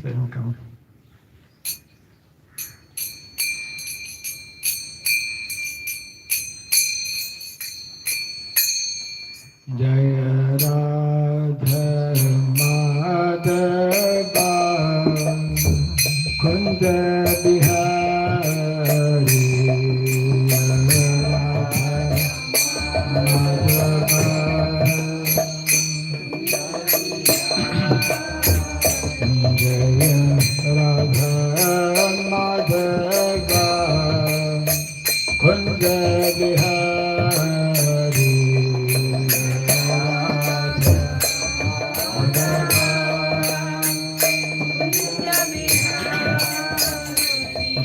say welcome. Jaya Radha Madhava Kunda Bihari Radha Madhava Jaya Radha Madhava Kunda Bihari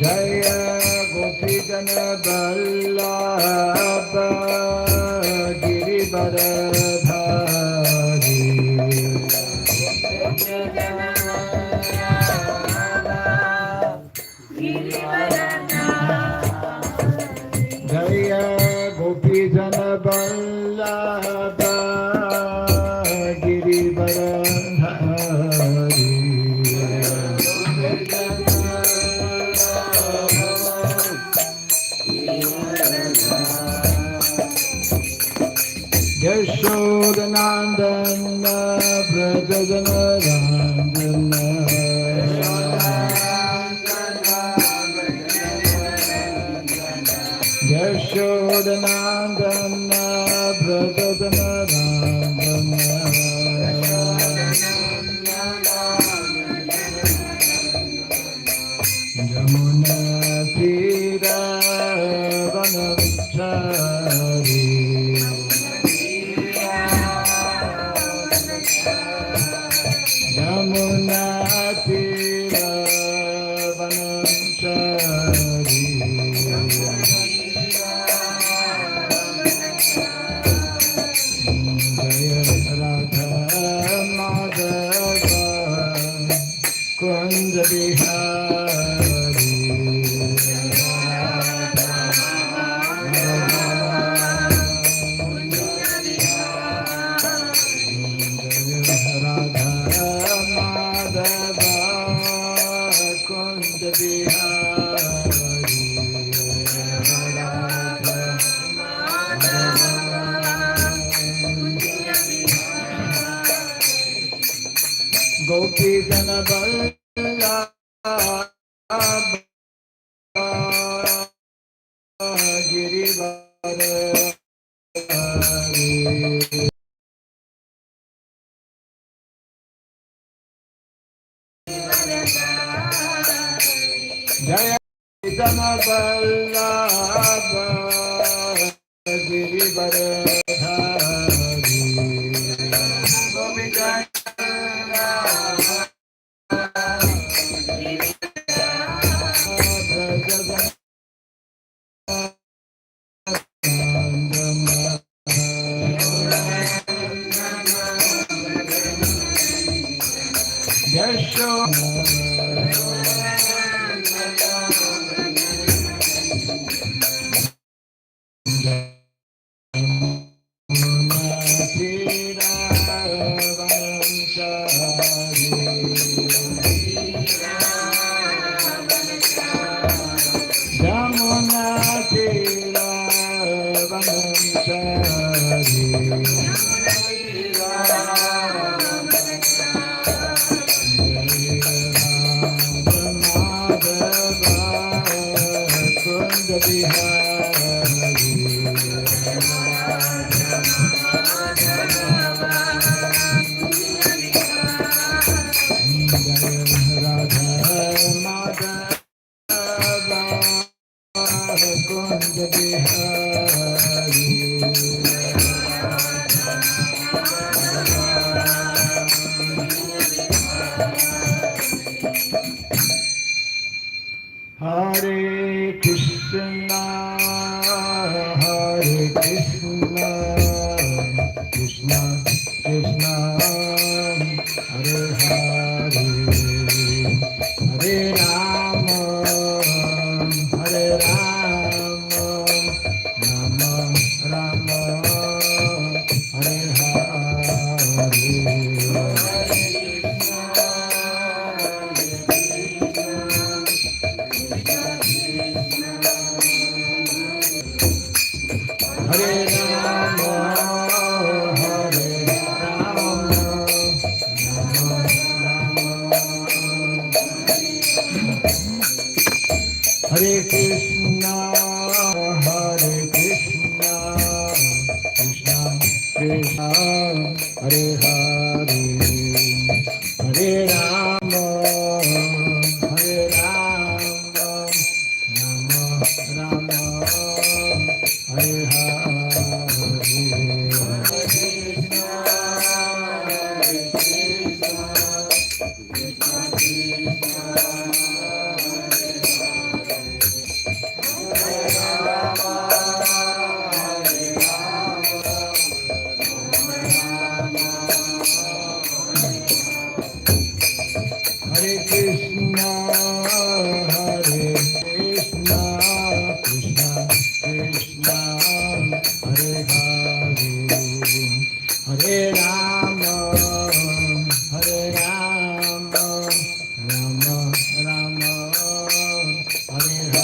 Jaya Gopi Jana Vallabha Girivaradhari Jaya Gopi Jana Vallabha Girivaradhari Yashodanandana Vrajadana Randana Yashodanandana Vrajadana Randana Jamuna Tira Vanamchari Yamuna Tira Vanamchari Jaya Radha Madhava Kunja Bihari Gopi Jana Vallabha Girivaradhari Jaya Jana Vallabha Girivaradhari Gopi Jaya Hare Krishna, Hare Krishna, Krishna Krishna, Hare Hare, Hare Rama, Hare Rama, Rama Rama, Hare Hare. Krishna, Hare Krishna, Krishna Krishna, Hare Hare, Hare Rama, Hare Rama, Rama Rama, Hare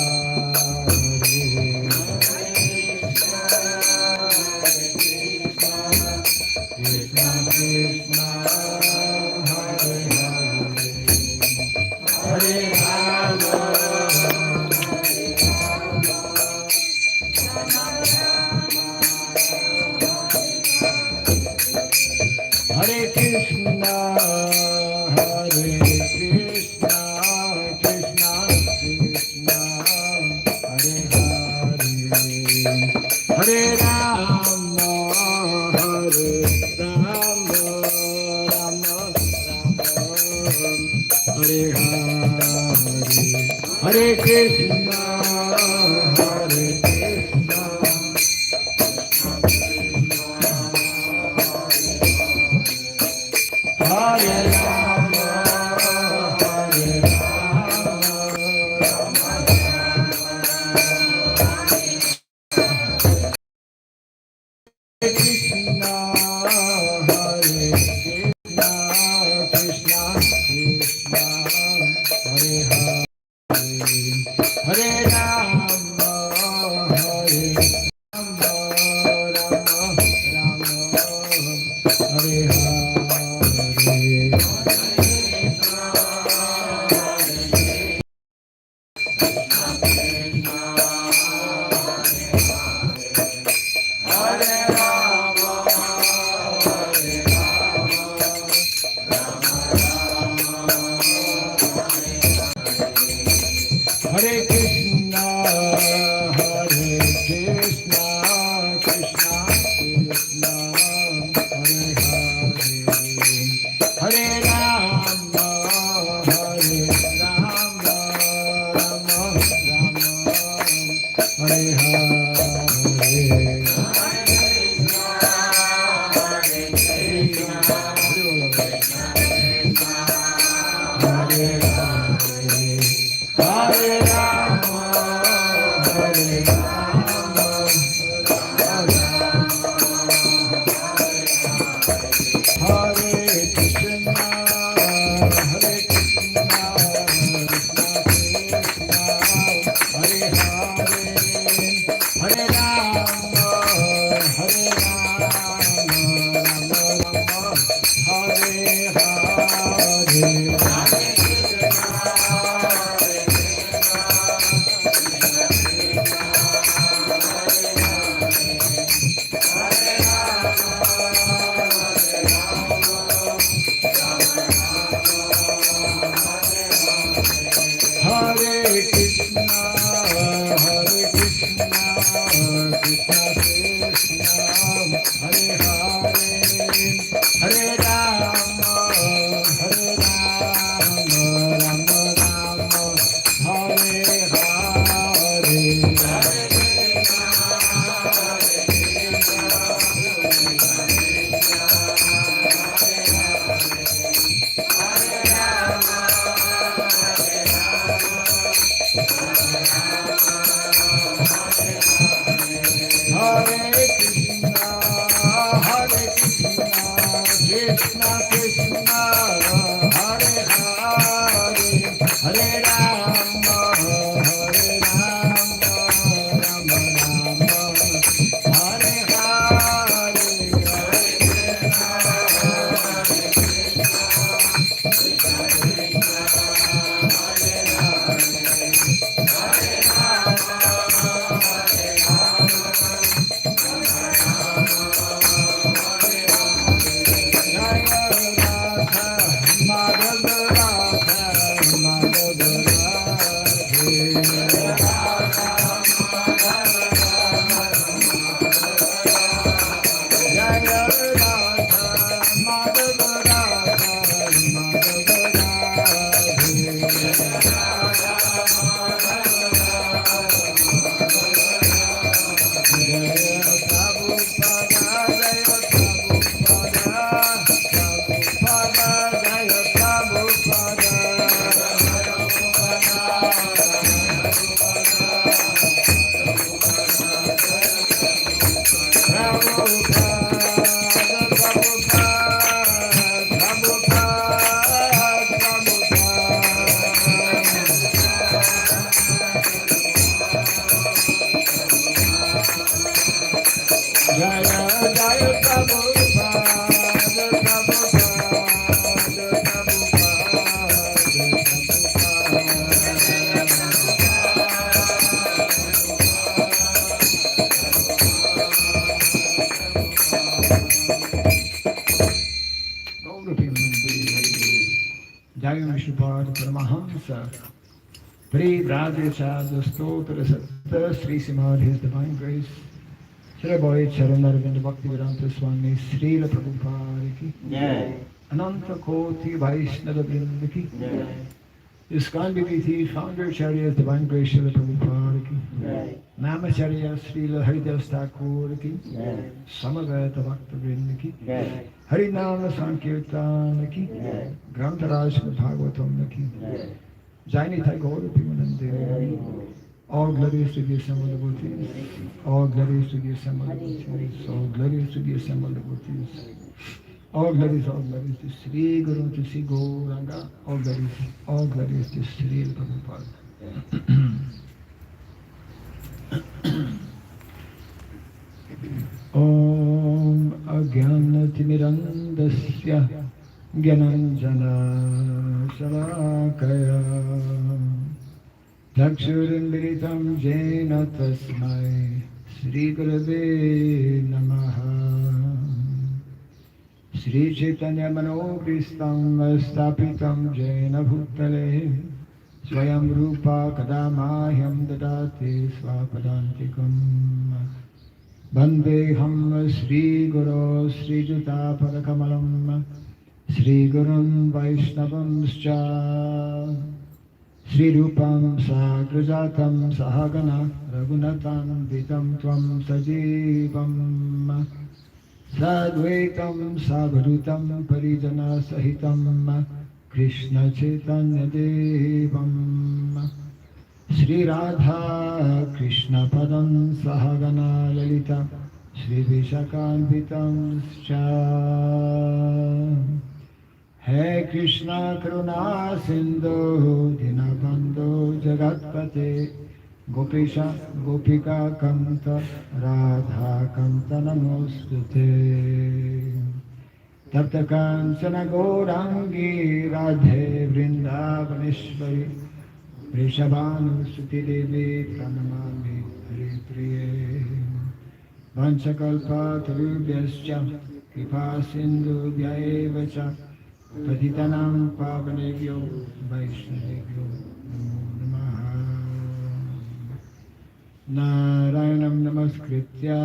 Jayam Vishnupada Paramahamsa Pri Radhachadya Stotra Satta Sri Simad His Divine Grace Shri Boy Charanarvind Bhakti Vedanta Swamy Srila Prabhupada Ki Ananta Koti Vaishnava Vrinda Ki ISKCON BBT Founder Charya Divine Grace Srila Prabhupada Ki Namacharya Srila Haridas Thakur Ki Samaveta Bhakta Vrinda Ki Harinama Sankirtana Ki Grantaraj Bhagavatam Ki Jaini Thai Gaur Pimanande. All glories to the assembled devotees. All glories to the assembled devotees. All glories to the assembled devotees. All glories to Sri Guru, to Sri Gauranga. All glories to Sri Prabhupada. Om Agyanatimirandasya Gyananjana Shalakaya Chakshurindritam Jena Tasmai Sri Gurave Namaha Sri Chaitanya Manobhistam Stapitam Jena Bhutale Swayam Rupa Kadamahyam Dadati Swapadantikam Bandeham Sri Guru Sri Juta Padakamalam Sri Gurun Vaishnavamscha Sri Rupam Sagrajatam Sahagana Raghunatam Vitam Tvam Sajivam Sadvaitam Savadhutam Parijana Sahitam Krishna Chaitanya Devam Sri Radha Krishna Padam Sahagana Lalita Sri Vishakanvitam Scha Hey Krishna Karuna Sindhu Dinabandhu Jagatpate Gopesha Gopika Kanta Radha Kanta Namostute Tapta Kancana Gaurangi Radhe Vrindavaneshwari Vrishabhanu Suti Devi Pranamami Hari Priye Vanchakalpa Tarubhyascha Kripa Sindhu Vyaevacha Patitanam Pavanebhyo Vaishnavebhyo Namo Namaha Narayanam Namaskritya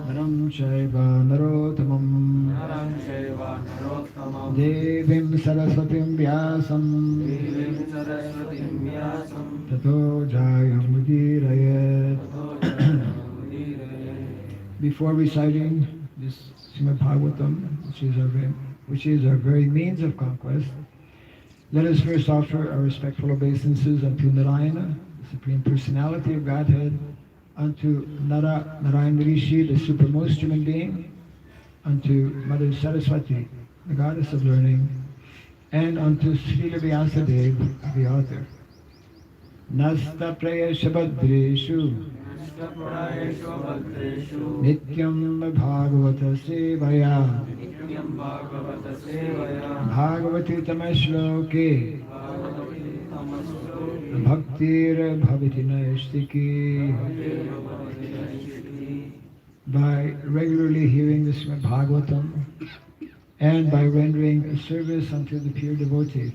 Naram Chaiva Narottamam Devim Saraswatim Vyasam Tato Jayamudirayat. Before reciting this Srimad Bhagavatam, which is our very means of conquest, let us first offer our respectful obeisances unto Narayana, the Supreme Personality of Godhead, unto Narayana Rishi, the supermost human being, unto Mother Saraswati, the goddess of learning, and unto Srila Vyasadeva, the author. Nasta Prayasha Badreshu Nityam Bhagavata Sevaya Bhagavati Tamashloke Bhaktir Bhavati Naistiki. By regularly hearing the Srimad Bhagavatam and by rendering service unto the pure devotee,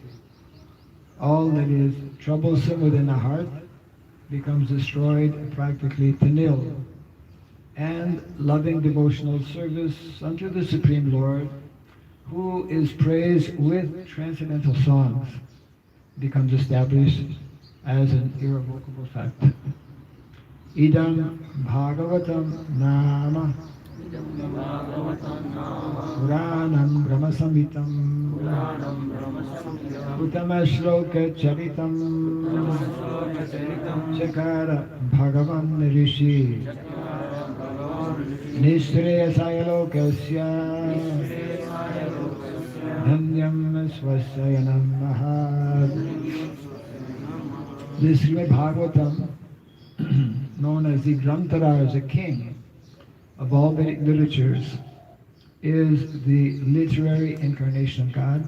all that is troublesome within the heart becomes destroyed practically to nil, and loving devotional service unto the Supreme Lord, who is praised with transcendental songs, becomes established as an irrevocable fact. Idam Bhagavatam Nama Puranam Brahmasamhitam Uttamashloka Charitam Chakara Bhagavan Rishi Nishreyasaya Lokasya Dhanyam Swasayanam Mahad. This Srimad Bhagavatam, known as the Grantaraj, the king of all Vedic literatures, is the literary incarnation of God.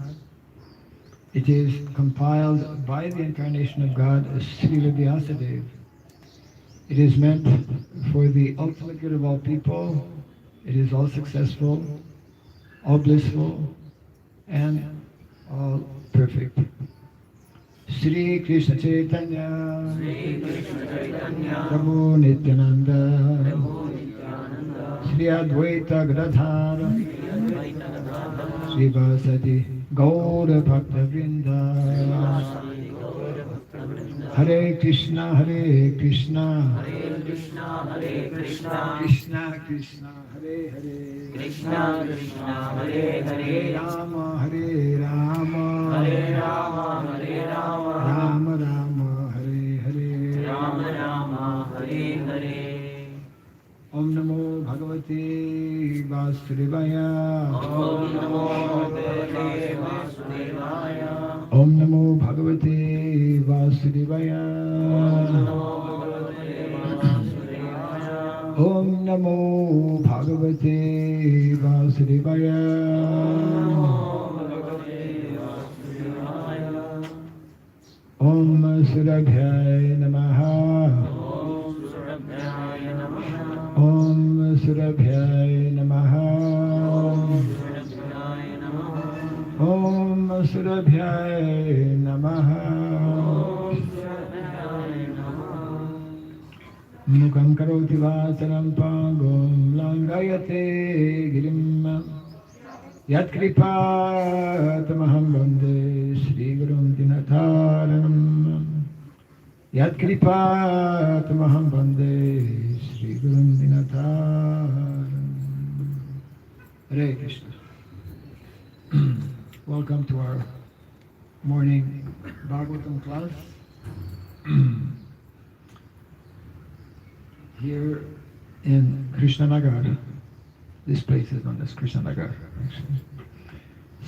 It is compiled by the incarnation of God as Srila Vyasadeva. It is meant for the ultimate good of all people. It is all successful, all blissful, and all perfect. Sri Krishna Chaitanya, Prabhu Nityananda, Sri Advaita Gadadhara, Sri Vasadi Gaura Bhakta Vrinda. Hare Krishna, Hare Krishna, Krishna Krishna, Hare Hare, Hare Rama, Hare Rama, Rama Rama, Hare Hare. Om Namo Bhagavate Vasudevaya. Om Namo Bhagavate Vasudevaya. Om Namo Bhagavate Vasudevaya. Om Surabhyaya Namaha. Om Surabhyaya Namaha. Om Surabhyaya Namaha. Mukam karoti vasanam pangum langayate girim. Yat kripatamaham vande Shri Gurum Dinataram. Yat kripatamaham vande Shri Gurum Dinataram. Hare Krishna. Welcome to our morning Bhagavatam class. Here in Krishnanagar. This place is known as Krishnanagar, actually.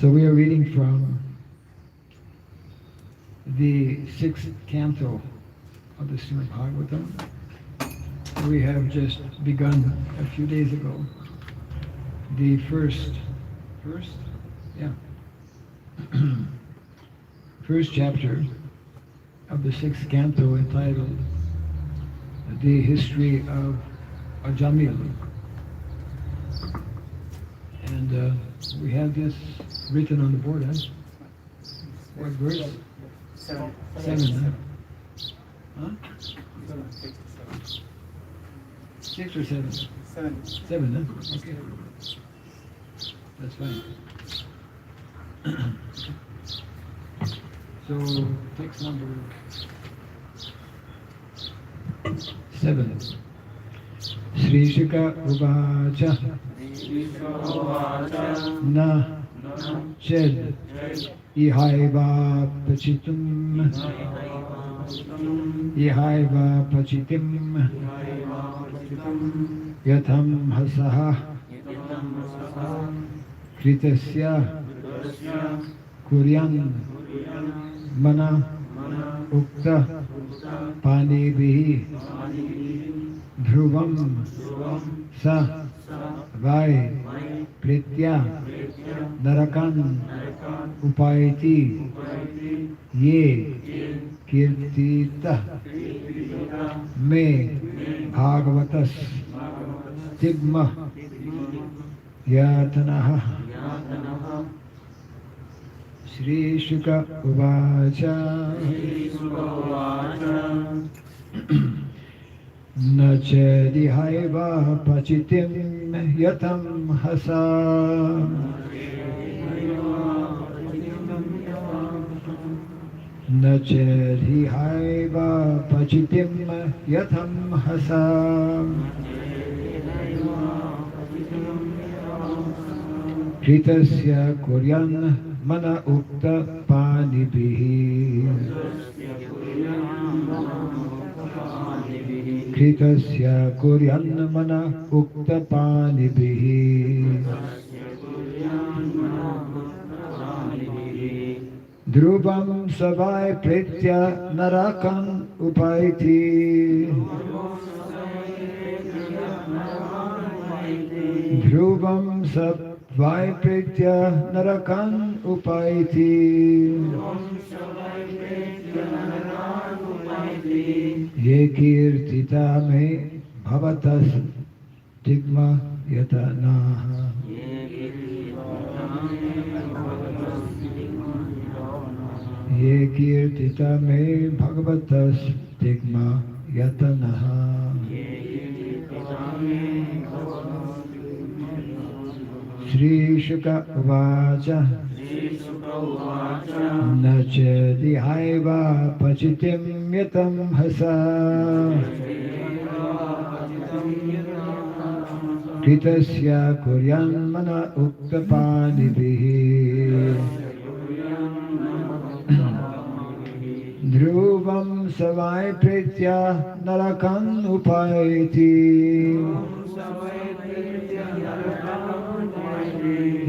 So we are reading from the 6th canto of the Srimad Bhagavatam. We have just begun a few days ago the first chapter of the 6th canto, entitled The History of Ajamil. And we have this written on the board, huh? What verse? 7. 7, huh? 6 or 7? 7, huh? Okay. That's fine. So, text number 7. Sri Shika Uvacha Na Ched Ihaiva Pachitim Yatham Hasaha Kritasya Kuryan Mana Ukta Panibihi Dhruvam Sa Vai Pritya Narakan Upaiti Ye Kirtita Me Bhagavatas Tigma Yatanaha. Shri Shuka Uvacha Nachedihaiva Pachitim Yatam Hasa Nachedihaiva Pachitim Yatam Hasa Kritasya Kuryan Mana Ukta Panibihi Kritasya Kuryan Mana Ukta Panibihi Dhruvam Savai Pritya Narakan Upaiti Dhruvam Savai Pritya Narakan Upaiti Ye Kirtita Me Bhavatas Tigma Yatanaha. Ye kirtita me bhagavatas stigma yatanaha. Shri Shuka Uvacha Nacha dihaiva pachitim yatam hasa Kritasya kuryan mana uktapanibihi Dhruvam savai pritya narakan upaiti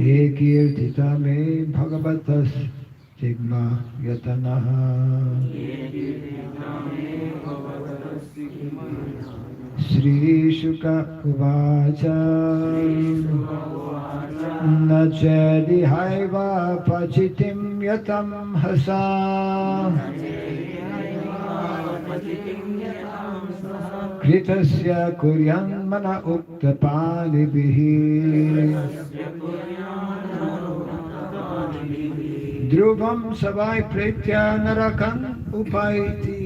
Ye kirtita me bhagavatas stigma yatanaha Shri Shuka Uvacha Nacha dihaiva pachitim yatam hasa Kritasya kuryan mana uktapanibihi Dhruvam savai pretya narakan upaiti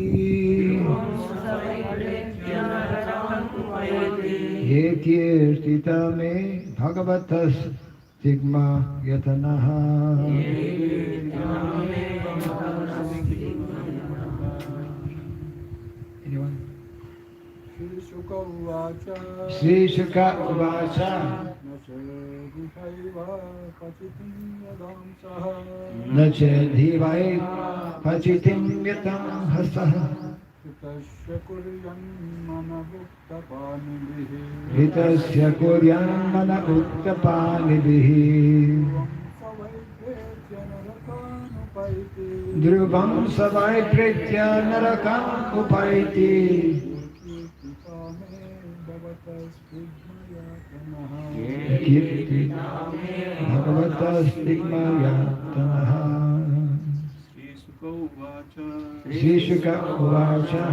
Ye kirtita me bhagavatas stigma yatanaha Anyone? Shri Shuka Uvacha Nacha dhivai pachitim yatam hasaha Hitasya kuryan mana uttapanibihi Dhruvam savai pritya narakan upaiti Kirti bhagavata stigma yatanaha Shri Shuka Uvacha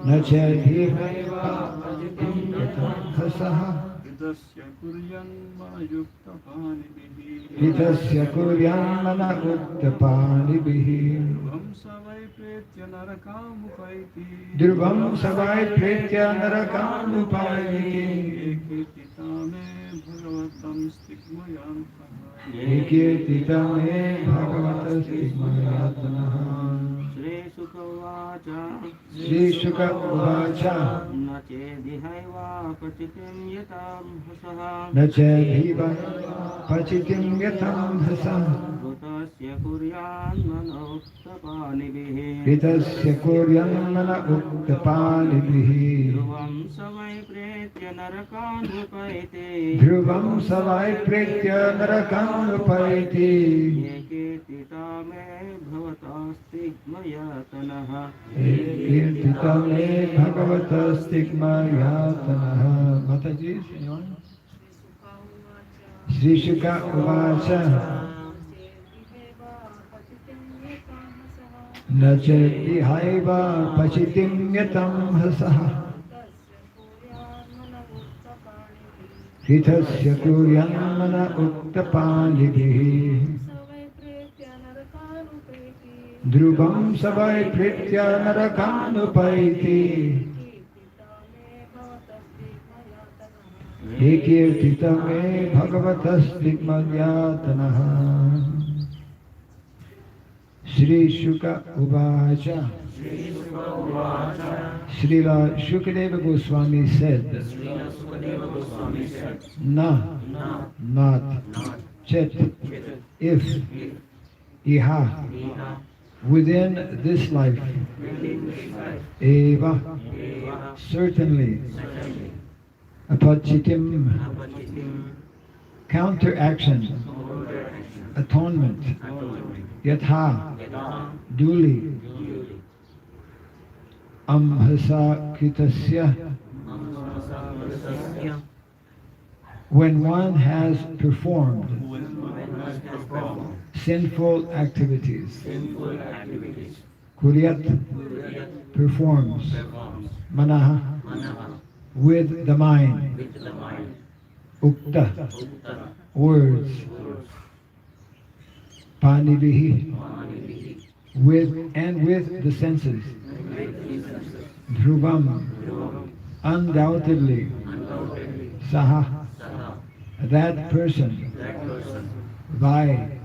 Nacha dhivaiva pachitim yatam hasaha Hitasya kuryan mana uttapanibihi Dhruvam savai pritya narakam upaiti Ekirtita me bhagavata stigma yatanaha Shri Shuka Uvacha Nacha dhiva pachitim yatam hasa Hitasya kuryan mana uktapanibihi Dhruvam savai pritya narakan upaiti Ekirtita me bhagavata stigma yatanaha Mataji, anyone? Shri Shuka Uvacha Nacha dihaiva pachitim yatam hasaha Hitasya kuryan mana uktapanibihi Dhruvam savai pritya narakan upaiti Ekirtita me bhagavata stigma yatanaha Shri Shuka Uvacha Srila Shukadeva Goswami said Na, not, Chet, if, Iha, within this life, Eva, certainly, Apachitim, counteraction, atonement, Yatha, duly, Amhasa Kritasya, when one has performed sinful activities, Kuryat performs, Manaha, with the mind, Ukta, words, Panivihi, with the senses. Dhruvam, undoubtedly. Saha, that person. Vai,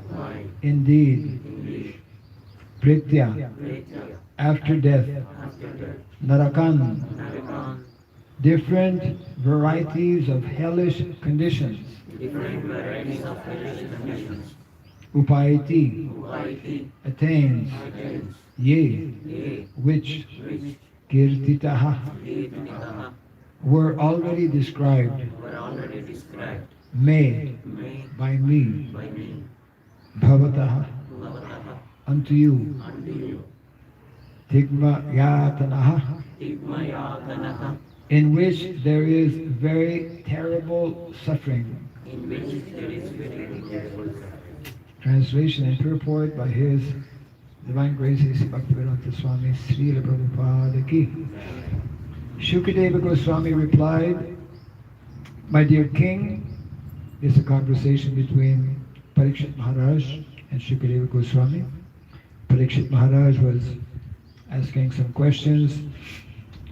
indeed. Pritya, after death. Narakan, different varieties of hellish conditions. Upayati, attains. Ye, which. Kirtitaha, were already described. May, by me. Bhavataha, unto you. Tigma yatanaha, in which there is very terrible suffering. Translation and purport by His Divine Grace A.C. Bhaktivedanta Swami Srila Prabhupada Ki. Shukadeva Goswami replied, my dear king, it's a conversation between Parikshit Maharaj and Shukadeva Goswami. Parikshit Maharaj was asking some questions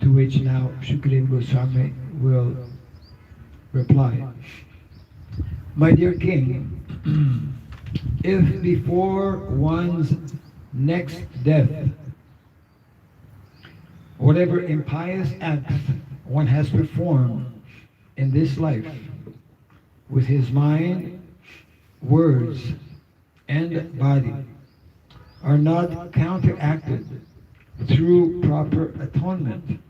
to which now Shukadeva Goswami will reply. My dear king, if before one's next death, whatever impious acts one has performed in this life with his mind, words, and body are not counteracted through proper atonement,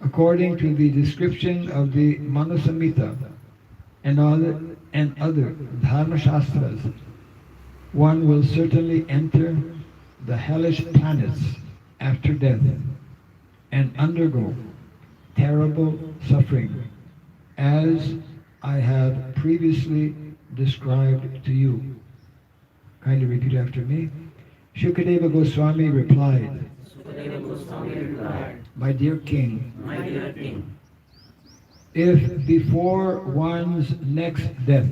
according to the description of the Manu Samhita and other Dharma Shastras, one will certainly enter the hellish planets after death and undergo terrible suffering, as I have previously described to you. Kindly repeat after me. Shukadeva Goswami replied, my dear king, if before one's next death,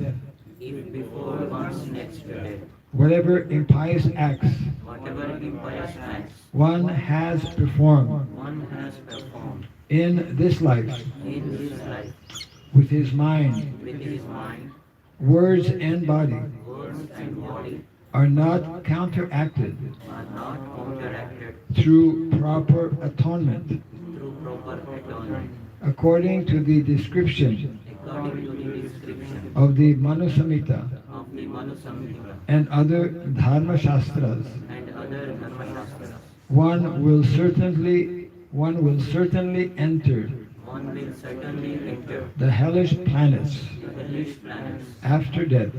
whatever impious acts one has performed in this life with his mind, words and body are not counteracted through proper atonement, according to the description of the Manu Samhita and other Dharma Shastras, one will certainly enter the hellish planets after death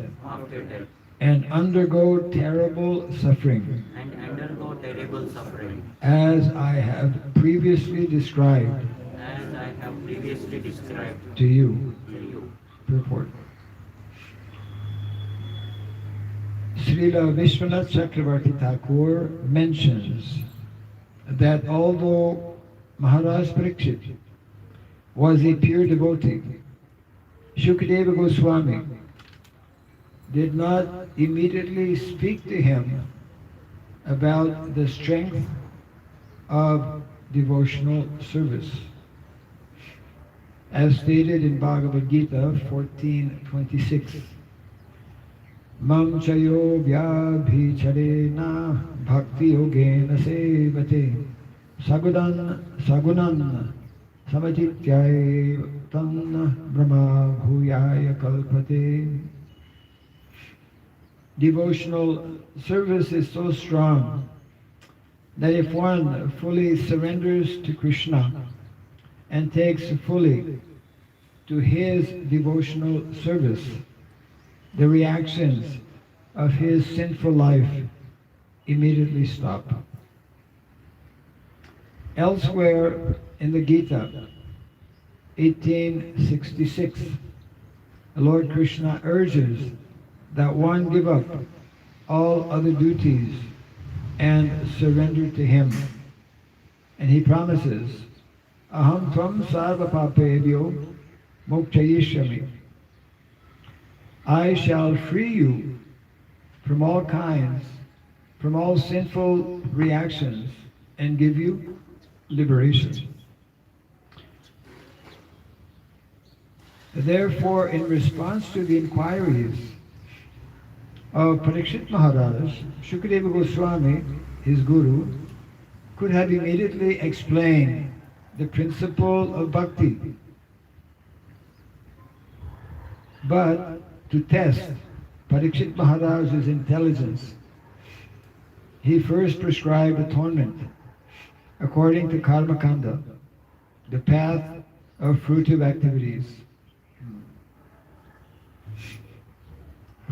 and undergo terrible suffering, as I have previously described to you. Purport. Srila Vishwanath Chakravarti Thakur mentions that although Maharaj Parikshit was a pure devotee, Shukadeva Goswami did not immediately speak to him about the strength of devotional service. As stated in Bhagavad Gita 14:26, Mam chayo vyabhicharena bhakti yogena sevate sagunan samachityaye tanna brahma bhuyaya kalpate. Devotional service is so strong that if one fully surrenders to Krishna and takes fully to his devotional service, the reactions of his sinful life immediately stop. Elsewhere in the Gita, 1866, the Lord Krishna urges that one give up all other duties and surrender to him. And he promises, Aham tvam sarva papebhyo mokshayishyami. I shall free you from all kinds, from all sinful reactions, and give you liberation. Therefore, in response to the inquiries of Parikshit Maharaj, Shukadeva Goswami, his guru, could have immediately explained the principle of bhakti. But to test Parikshit Maharaj's intelligence, he first prescribed atonement according to Karma Kanda, the path of fruitive activities.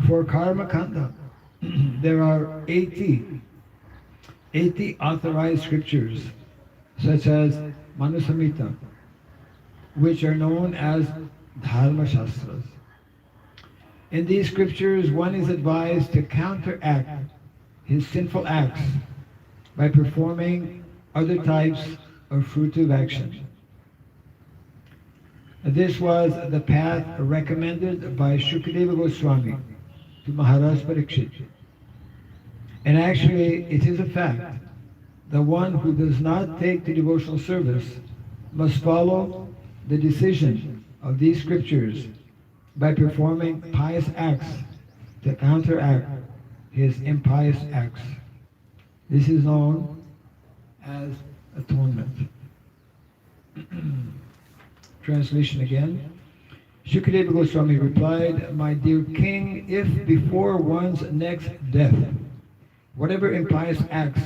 For Karma Kanda, there are 80 authorized scriptures, such as Manusamhita, which are known as Dharma Shastras. In these scriptures, one is advised to counteract his sinful acts by performing other types of fruitive action. This was the path recommended by Shukadeva Goswami to Maharaj Parikshit. And actually, it is a fact that one who does not take to devotional service must follow the decision of these scriptures by performing pious acts to counteract his impious acts. This is known as atonement. Translation again. Shukadeva Goswami replied, "My dear king, if before one's next death, whatever impious acts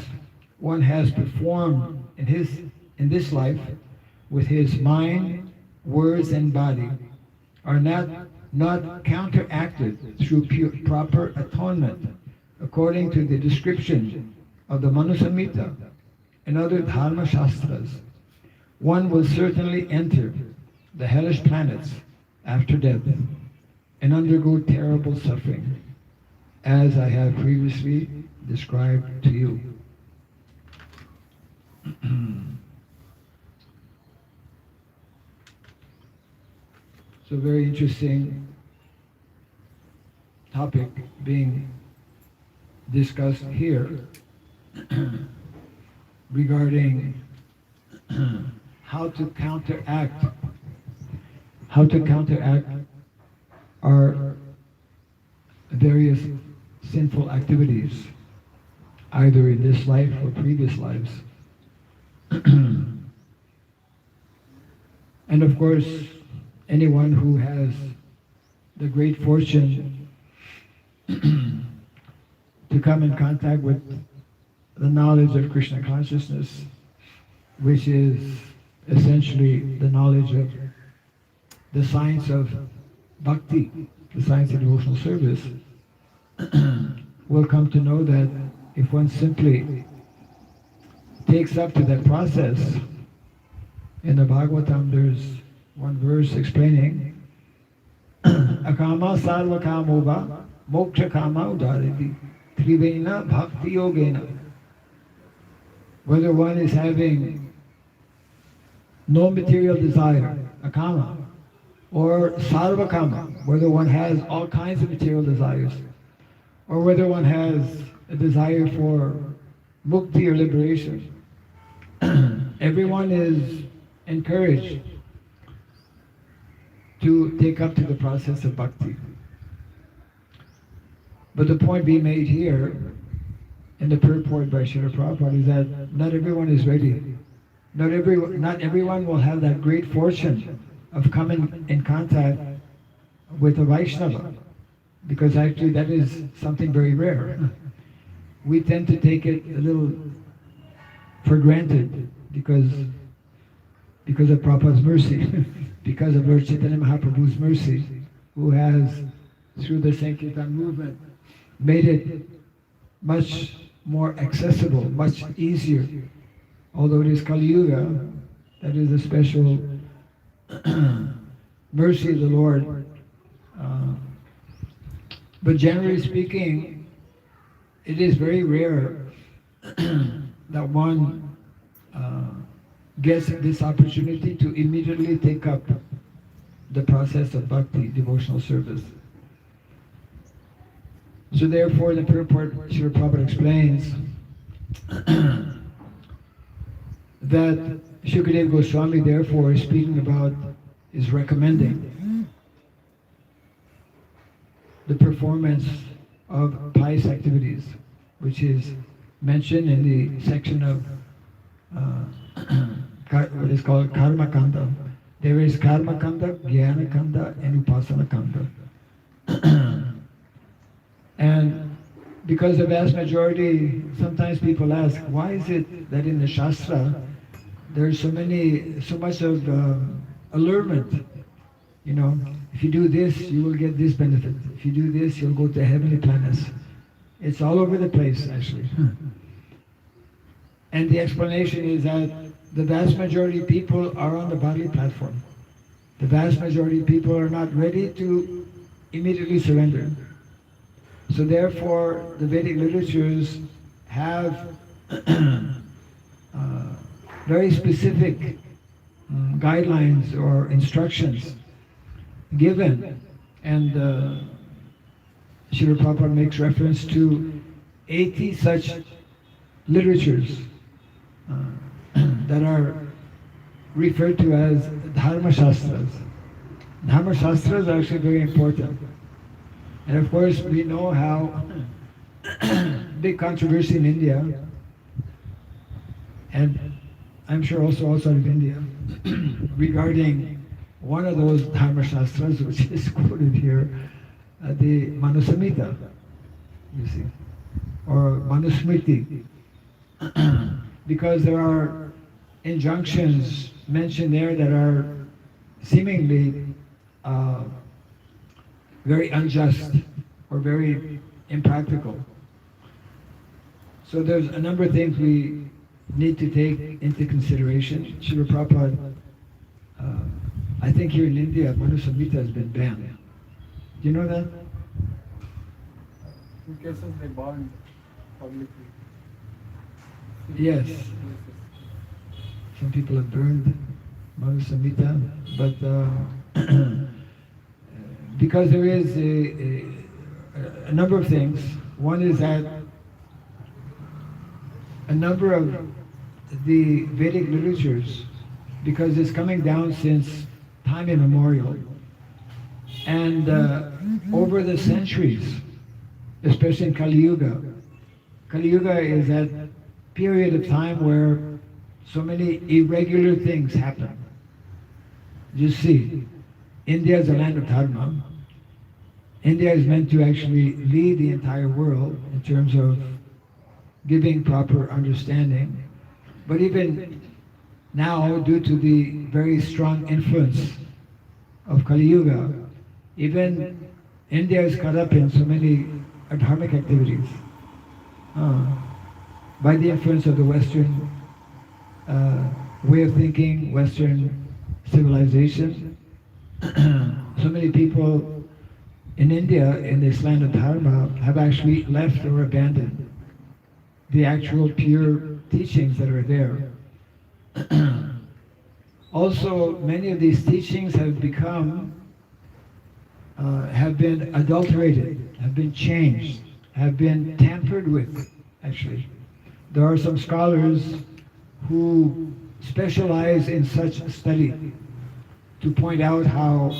one has performed in this life with his mind, words, and body are not counteracted through proper atonement, according to the description of the Manusamhita and other Dharma Shastras, one will certainly enter the hellish planets after death and undergo terrible suffering, as I have previously described to you." So very interesting topic being discussed here regarding how to counteract our various sinful activities, either in this life or previous lives. And of course, anyone who has the great fortune to come in contact with the knowledge of Krishna consciousness, which is essentially the knowledge of the science of bhakti, the science of devotional service, will come to know that if one simply takes up to that process, in the Bhagavatam there's one verse explaining akama sarva kamova moksha kama udariti trivena bhakti yogena. Whether one is having no material desire, akama, or sarva kama, whether one has all kinds of material desires, or whether one has a desire for mukti or liberation, everyone is encouraged to take up to the process of bhakti. But the point being made here in the purport by Srila Prabhupada is that not everyone is ready. Not everyone will have that great fortune of coming in contact with a Vaishnava, because actually that is something very rare. We tend to take it a little for granted because of Prabhupada's mercy, because of Lord Chaitanya Mahaprabhu's mercy, who has, through the Sankirtan movement, made it much more accessible, much easier. Although it is Kali Yuga, that is a special mercy of the Lord. But generally speaking, it is very rare that one gets this opportunity to immediately take up the process of bhakti, devotional service. So therefore, the purport, Srila Prabhupada explains that Shukadeva Goswami therefore is speaking about, is recommending the performance of pious activities, which is mentioned in the section of what is called Karma Kanda. There is Karma Kanda, Jnana Kanda, and Upasana Kanda. And because the vast majority, sometimes people ask, why is it that in the Shastra there's so much of allurement? You know, if you do this, you will get this benefit. If you do this, you'll go to heavenly planets. It's all over the place, actually. And the explanation is that the vast majority of people are on the bodily platform. The vast majority of people are not ready to immediately surrender. So therefore, the Vedic literatures have very specific guidelines or instructions given, and Srila Prabhupada makes reference to 80 such literatures that are referred to as Dharma Shastras. Dharma Shastras are actually very important. And of course, we know how big controversy in India, and I'm sure also outside of India, regarding one of those Dharma Shastras, which is quoted here, the Manusamhita, you see, or Manusmriti, because there are injunctions mentioned there that are seemingly very unjust or very impractical. So there's a number of things we need to take into consideration. Srila Prabhupada, I think here in India, Manusamhita has been banned. Do you know that? In cases they burned publicly. Yes. Some people have burned Manusamhita, but because there is a number of things. One is that a number of the Vedic literatures, because it's coming down since time immemorial, and over the centuries, especially in Kali Yuga. Kali Yuga is that period of time where so many irregular things happen. You see, India is a land of dharma. India is meant to actually lead the entire world in terms of giving proper understanding. But even now, due to the very strong influence of Kali Yuga, even India is caught up in so many dharmic activities by the influence of the Western way of thinking, Western civilization. So many people in India, in this land of dharma, have actually left or abandoned the actual pure teachings that are there. Also, many of these teachings have become, have been adulterated, have been changed, have been tampered with, actually. There are some scholars who specialize in such study to point out how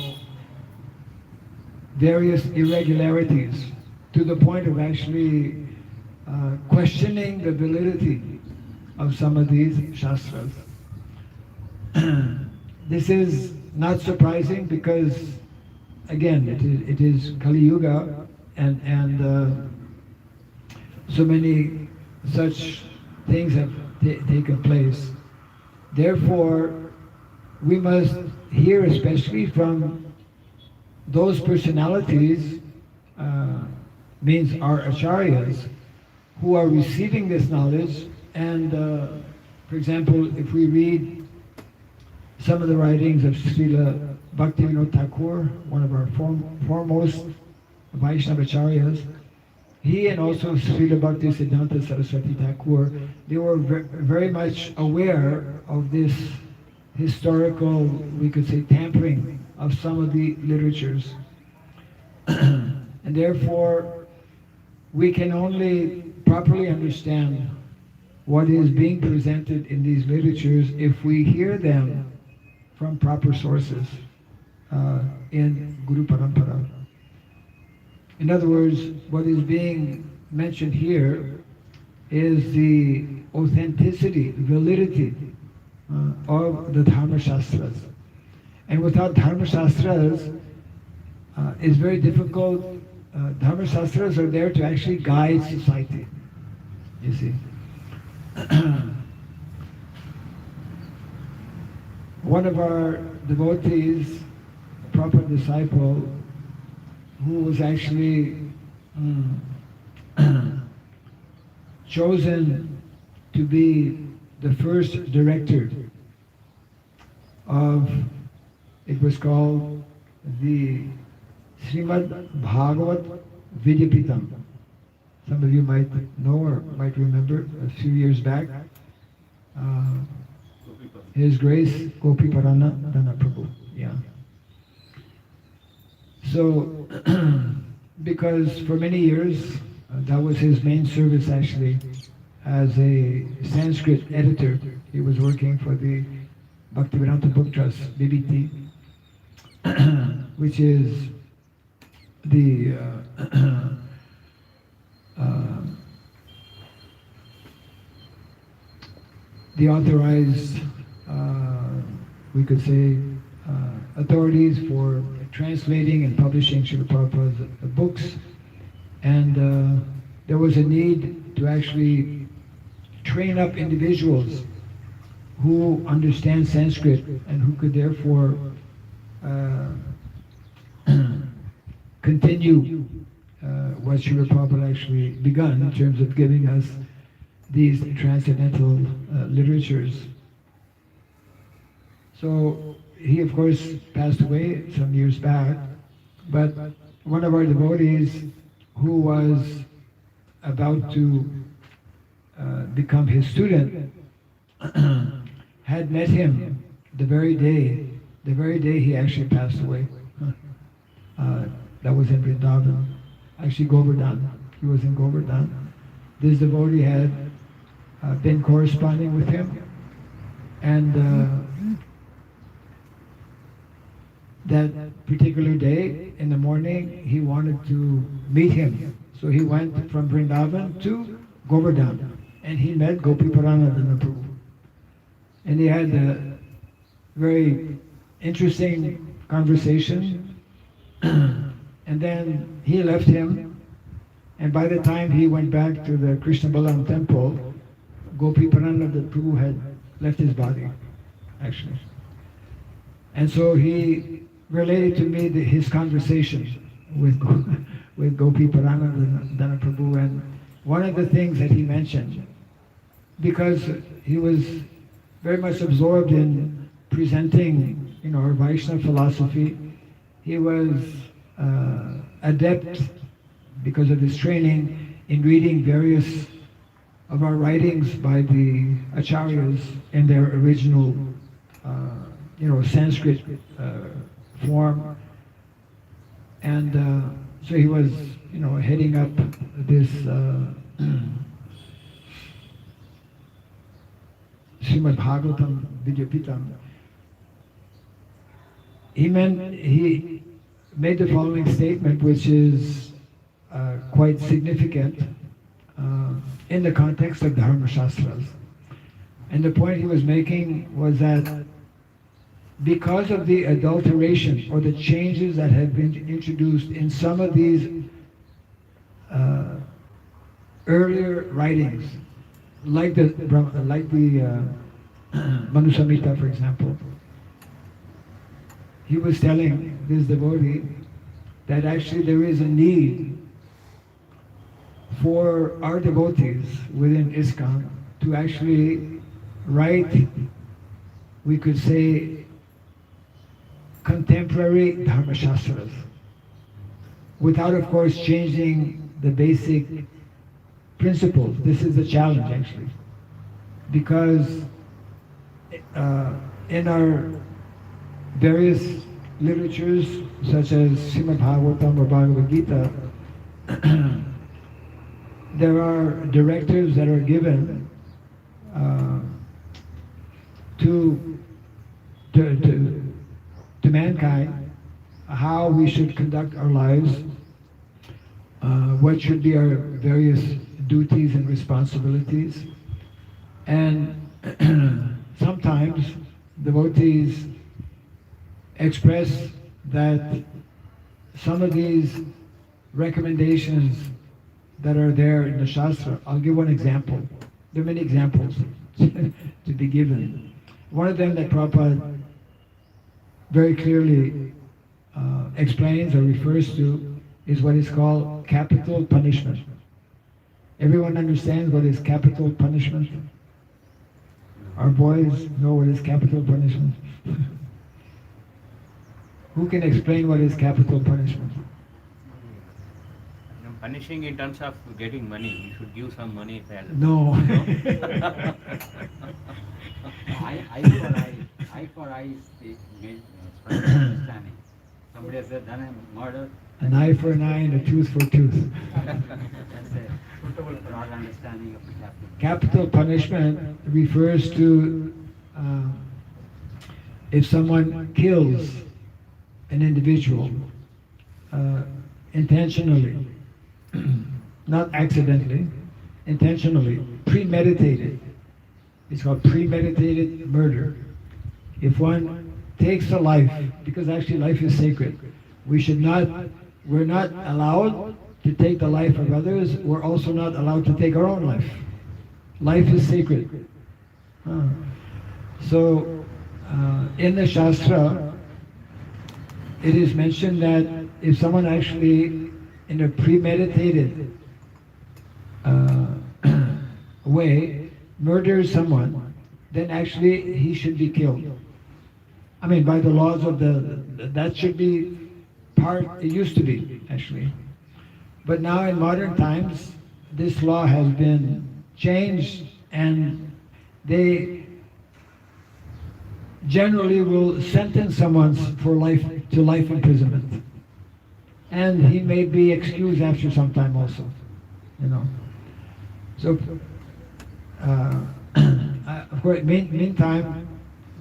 various irregularities, to the point of actually questioning the validity of some of these shastras. This is not surprising because, again, it is Kali Yuga, and so many such things have taken place. Therefore, we must hear, especially from those personalities, means our acharyas, who are receiving this knowledge. And for example, if we read some of the writings of Srila Bhakti Thakur, one of our foremost Vaishnava acharyas, he and also Srila Bhakti Siddhanta Saraswati Thakur, they were very much aware of this historical, we could say, tampering of some of the literatures. And therefore, we can only properly understand what is being presented in these literatures if we hear them from proper sources in Guru Parampara. In other words, what is being mentioned here is the authenticity, validity of the Dharma Shastras. And without Dharma Shastras, it's very difficult. Dharma Shastras are there to actually guide society, you see. One of our devotees, a proper disciple, who was actually chosen to be the first director of, it was called the Srimad Bhagavat Vidyapitam. Some of you might know or might remember a few years back. His Grace Gopi Parana Dana Prabhu. Yeah. So, because for many years, that was his main service actually, as a Sanskrit editor. He was working for the Bhaktivedanta Book Trust, BBT, which is the the authorized, we could say, authorities for translating and publishing Srila Prabhupada's books. And there was a need to actually train up individuals who understand Sanskrit and who could therefore continue what Srila Prabhupada actually begun in terms of giving us these transcendental literatures. So he, of course, passed away some years back, but one of our devotees who was about to become his student had met him the very day he actually passed away. That was in Vrindavan, actually Govardhan. He was in Govardhan. This devotee had been corresponding with him, and that particular day in the morning he wanted to meet him. So he went from Vrindavan to Govardhan and he met Gopi Paranadana Prabhu. And he had a very interesting conversation. And then he left him, and by the time he went back to the Krishna Balam temple, Gopi Paranadana Prabhu had left his body, actually. And so he related to me his conversation with Gopi Paranadana Prabhu, and one of the things that he mentioned, because he was very much absorbed in presenting, our Vaishnava philosophy, he was adept, because of his training, in reading various of our writings by the acharyas in their original, Sanskrit form. And so he was, heading up this Srimad Bhagavatam Vidyapitam. He made the following statement, which is quite significant in the context of Dharma Shastras. And the point he was making was that because of the adulteration or the changes that have been introduced in some of these earlier writings, like the Manusamhita, for example, he was telling this devotee that actually there is a need for our devotees within ISKCON to actually write, we could say, contemporary Dharma Shastras, without, of course, changing the basic principles. This is the challenge, actually, because in our various literatures, such as Srimad Bhagavatam or Bhagavad Gita, there are directives that are given uh, to, to, to, to mankind, how we should conduct our lives, what should be our various duties and responsibilities. And sometimes devotees express that some of these recommendations that are there in the Shastra, I'll give one example. There are many examples to be given. One of them that Prabhupada very clearly explains or refers to is what is called capital punishment. Everyone understands what is capital punishment? Our boys know what is capital punishment? Who can explain what is capital punishment? Punishing in terms of getting money. You should give some money. No. Eye for eye is understanding. Somebody has done a murder. An eye for an eye and a tooth for a tooth. That's a suitable for our understanding of the capital. Capital punishment refers to if someone kills an individual intentionally, not accidentally, intentionally, premeditated. It's called premeditated murder. If one takes a life, because actually life is sacred, we're not allowed to take the life of others, we're also not allowed to take our own life. Life is sacred. So, in the Shastra, it is mentioned that if someone actually, in a premeditated way, murders someone, then actually he should be killed. I mean, by the laws of that should be it used to be, actually. But now in modern times, this law has been changed and they generally will sentence someone for life imprisonment. And he may be excused after some time also, you know. So, of course, meantime,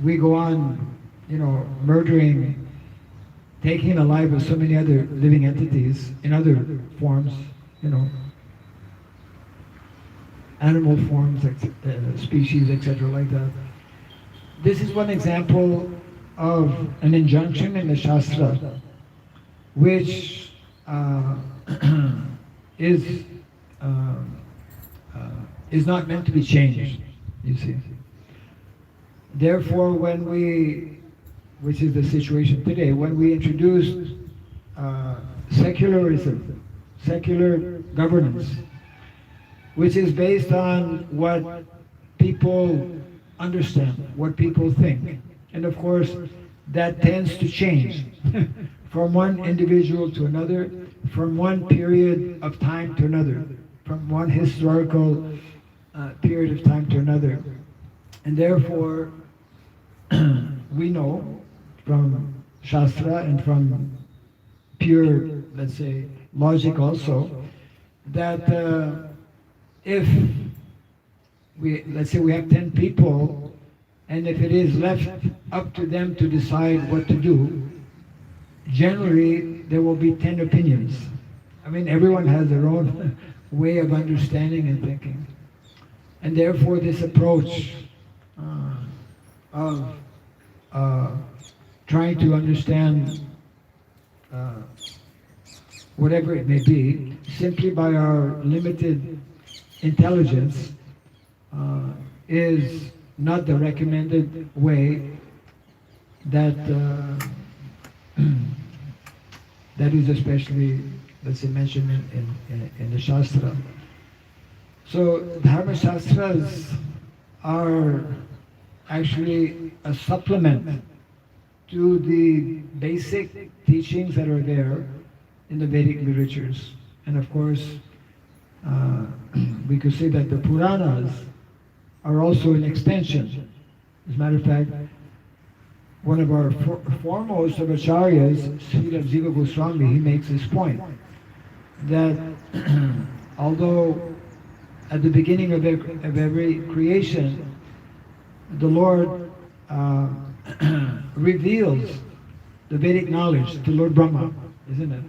we go on, you know, murdering, taking the life of so many other living entities in other forms, you know, animal forms, species, etc., like that. This is one example of an injunction in the Shastra, which is not meant to be changed, you see. Therefore, which is the situation today, when we introduce secularism, secular governance, which is based on what people understand, what people think. And of course, that tends to change from one individual to another, from one period of time to another, from one historical period of time to another. And therefore, we know from Shastra and from pure, let's say, logic also, that if let's say we have 10 people, and if it is left up to them to decide what to do, generally there will be 10 opinions. I mean, everyone has their own way of understanding and thinking. And therefore this approach of trying to understand whatever it may be, simply by our limited intelligence, is not the recommended way that that is especially, let's say, mentioned in the Shastra. So Dharma Shastras are actually a supplement to the basic teachings that are there in the Vedic literatures. And of course, we could say that the Puranas are also an extension. As a matter of fact, one of our foremost of acharyas, Srila Jiva Goswami, he makes this point, that although at the beginning of every creation, the Lord reveals the Vedic knowledge to Lord Brahma, isn't it?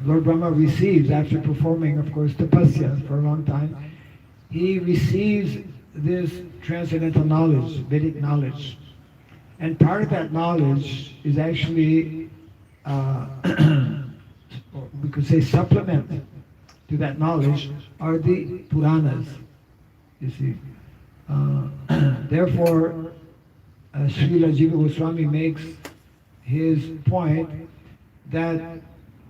Lord Brahma receives, after performing, of course, tapasya for a long time, he receives this transcendental knowledge, Vedic knowledge. And part of that knowledge is actually, we could say, supplement to that knowledge are the Puranas, you see. Therefore, Srila Jiva Goswami makes his point that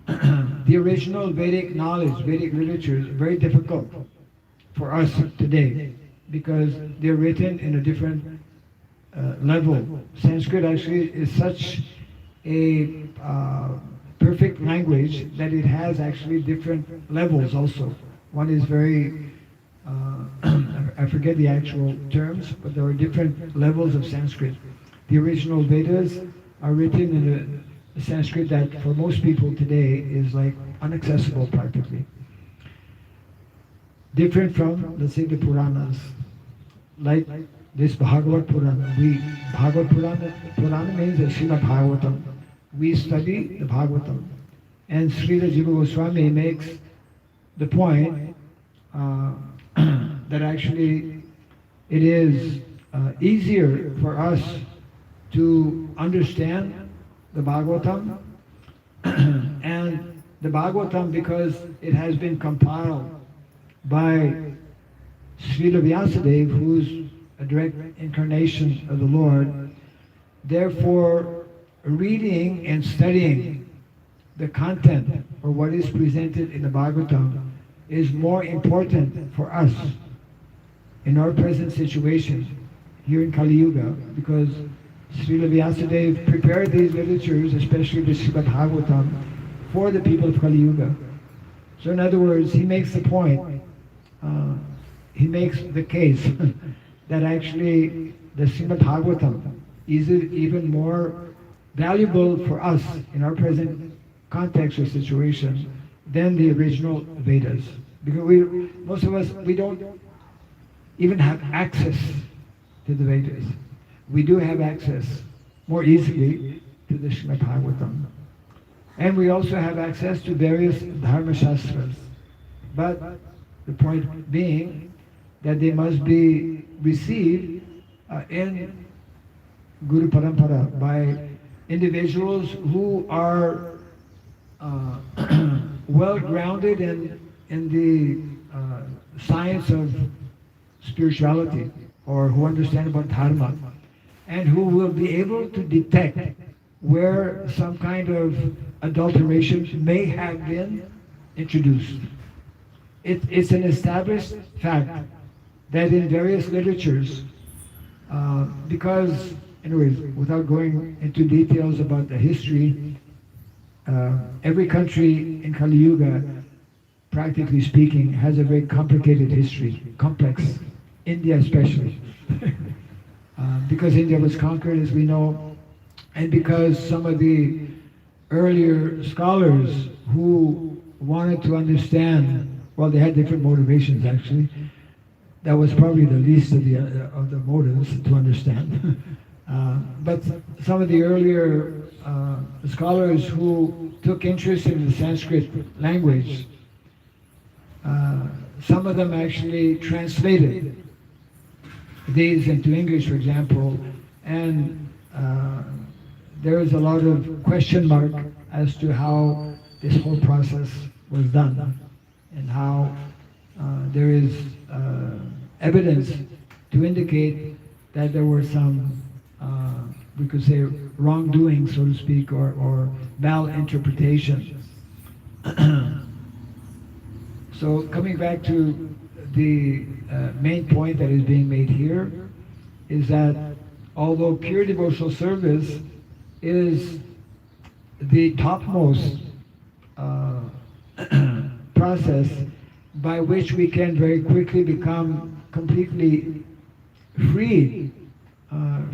the original Vedic knowledge, Vedic literature is very difficult for us today because they're written in a different level. Sanskrit actually is such a perfect language that it has actually different levels also. One is very, I forget the actual terms, but there are different levels of Sanskrit. The original Vedas are written in a Sanskrit that for most people today is like inaccessible practically. Different from, let's say, the Puranas, like this Bhagavad Purana. Bhagavad Purana means the Srimad Bhagavatam. We study the Bhagavatam. And Srila Jiva Goswami makes the point that actually it is easier for us to understand the Bhagavatam and the Bhagavatam because it has been compiled by Srila Vyasadeva, who's a direct incarnation of the Lord. Therefore, reading and studying the content or what is presented in the Bhagavatam is more important for us in our present situation here in Kali Yuga, because Srila Vyasadeva prepared these literatures, especially the Srimad Bhagavatam, for the people of Kali Yuga. So in other words, he makes the point, he makes the case that actually the Srimad Bhagavatam is even more valuable for us in our present context or situation than the original Vedas. Because most of us, we don't even have access to the Vedas. We do have access more easily to the Srimad Bhagavatam. And we also have access to various Dharma Shastras. But the point being that they must be received in Guru Parampara by individuals who are well grounded in the science of spirituality, or who understand about Dharma, and who will be able to detect where some kind of adulteration may have been introduced. It's an established fact that in various literatures, because, anyways, without going into details about the history, every country in Kali Yuga, practically speaking, has a very complicated history, complex, India especially. Because India was conquered, as we know, and because some of the earlier scholars who wanted to understand, well, they had different motivations actually. That was probably the least of the motives to understand. But some of the earlier scholars who took interest in the Sanskrit language, some of them actually translated these into English, for example, and there is a lot of question mark as to how this whole process was done, and how there is evidence to indicate that there were some, we could say, wrongdoing, so to speak, or malinterpretation. So coming back to the main point that is being made here is that although pure devotional service is the topmost process by which we can very quickly become completely freed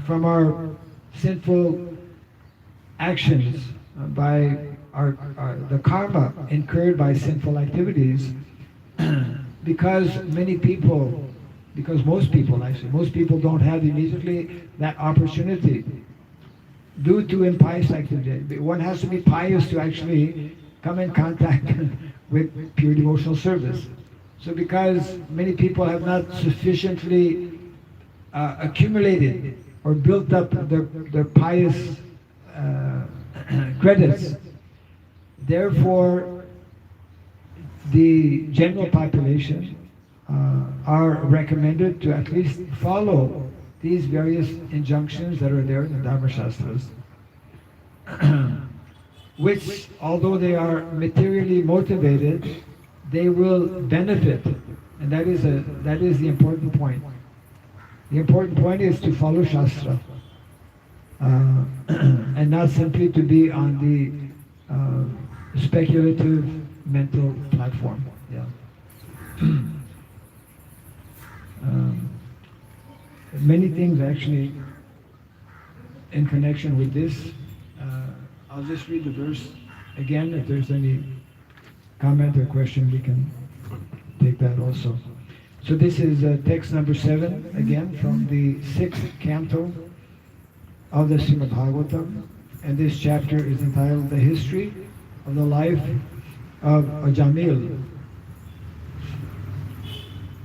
from our sinful actions, by the karma incurred by sinful activities, because many people, because most people actually, most people don't have immediately that opportunity due to impious activity. One has to be pious to actually come in contact with pure devotional service. So because many people have not sufficiently accumulated or built up their pious credits, therefore the general population are recommended to at least follow these various injunctions that are there in the Dharma Shastras, which, although they are materially motivated, they will benefit, and that is the important point. The important point is to follow Shastra, and not simply to be on the speculative mental platform. Yeah. Many things actually in connection with this. I'll just read the verse again. If there's any comment or question, we can take that also. So this is text number 7, again, from the 6th canto of the Srimad Bhagavatam. And this chapter is entitled The History of the Life of Ajamil.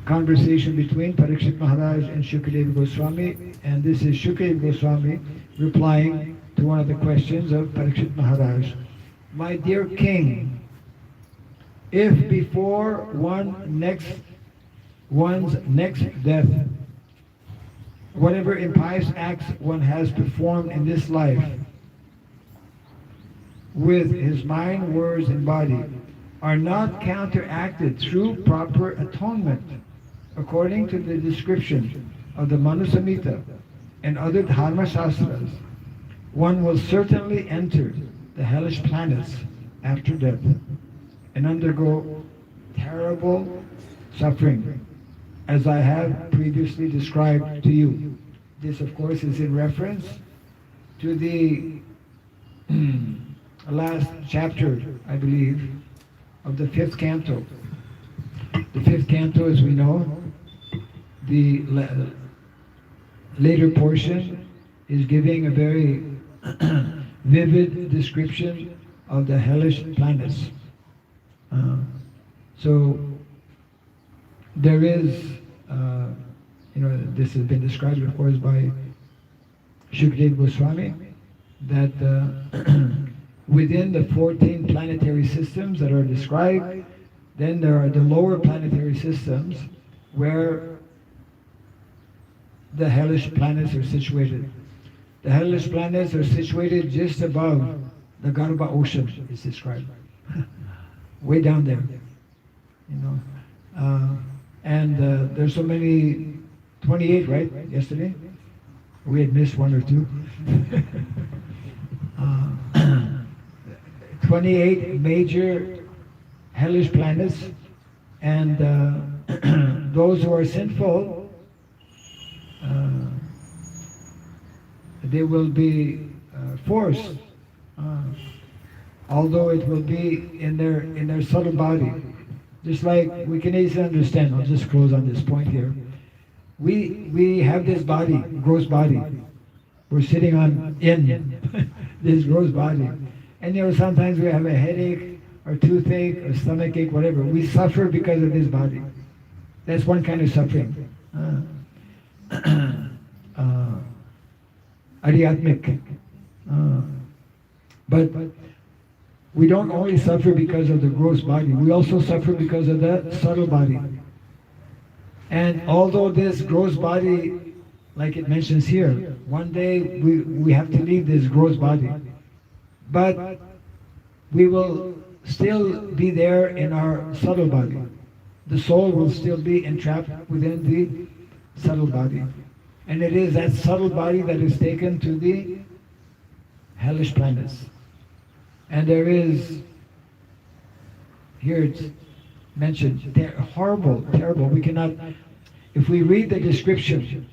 Conversation between Parikshit Maharaj and Shukadeva Goswami. And this is Shukadeva Goswami replying to one of the questions of Parikshit Maharaj. My dear king, if before one's next death, whatever impious acts one has performed in this life, with his mind, words, and body, are not counteracted through proper atonement, according to the description of the Manu Samhita and other Dharma Shastras, one will certainly enter the hellish planets after death and undergo terrible suffering, as I have previously described to you. This, of course, is in reference to the last chapter, I believe, of the 5th canto. The 5th canto, as we know, the later portion is giving a very vivid description of the hellish planets. So there is, this has been described, of course, by Shukadeva Goswami, that within the 14 planetary systems that are described, then there are the lower planetary systems where the hellish planets are situated. The hellish planets are situated just above the Garbha ocean, is described. Way down there, and there's so many, 28, right, yesterday? We had missed 1 or 2. 28 major hellish planets, and those who are sinful, they will be forced, although it will be in their subtle body. Just like we can easily understand, I'll just close on this point here. We have this body, gross body. We're sitting in this gross body. And sometimes we have a headache or toothache or stomachache, whatever. We suffer because of this body. That's one kind of suffering. Adhyatmic. But we don't only suffer because of the gross body, we also suffer because of the subtle body. And although this gross body, like it mentions here, one day we have to leave this gross body, but we will still be there in our subtle body. The soul will still be entrapped within the subtle body. And it is that subtle body that is taken to the hellish planets. And there is, here it's mentioned, they're horrible, terrible. We cannot, if we read the description,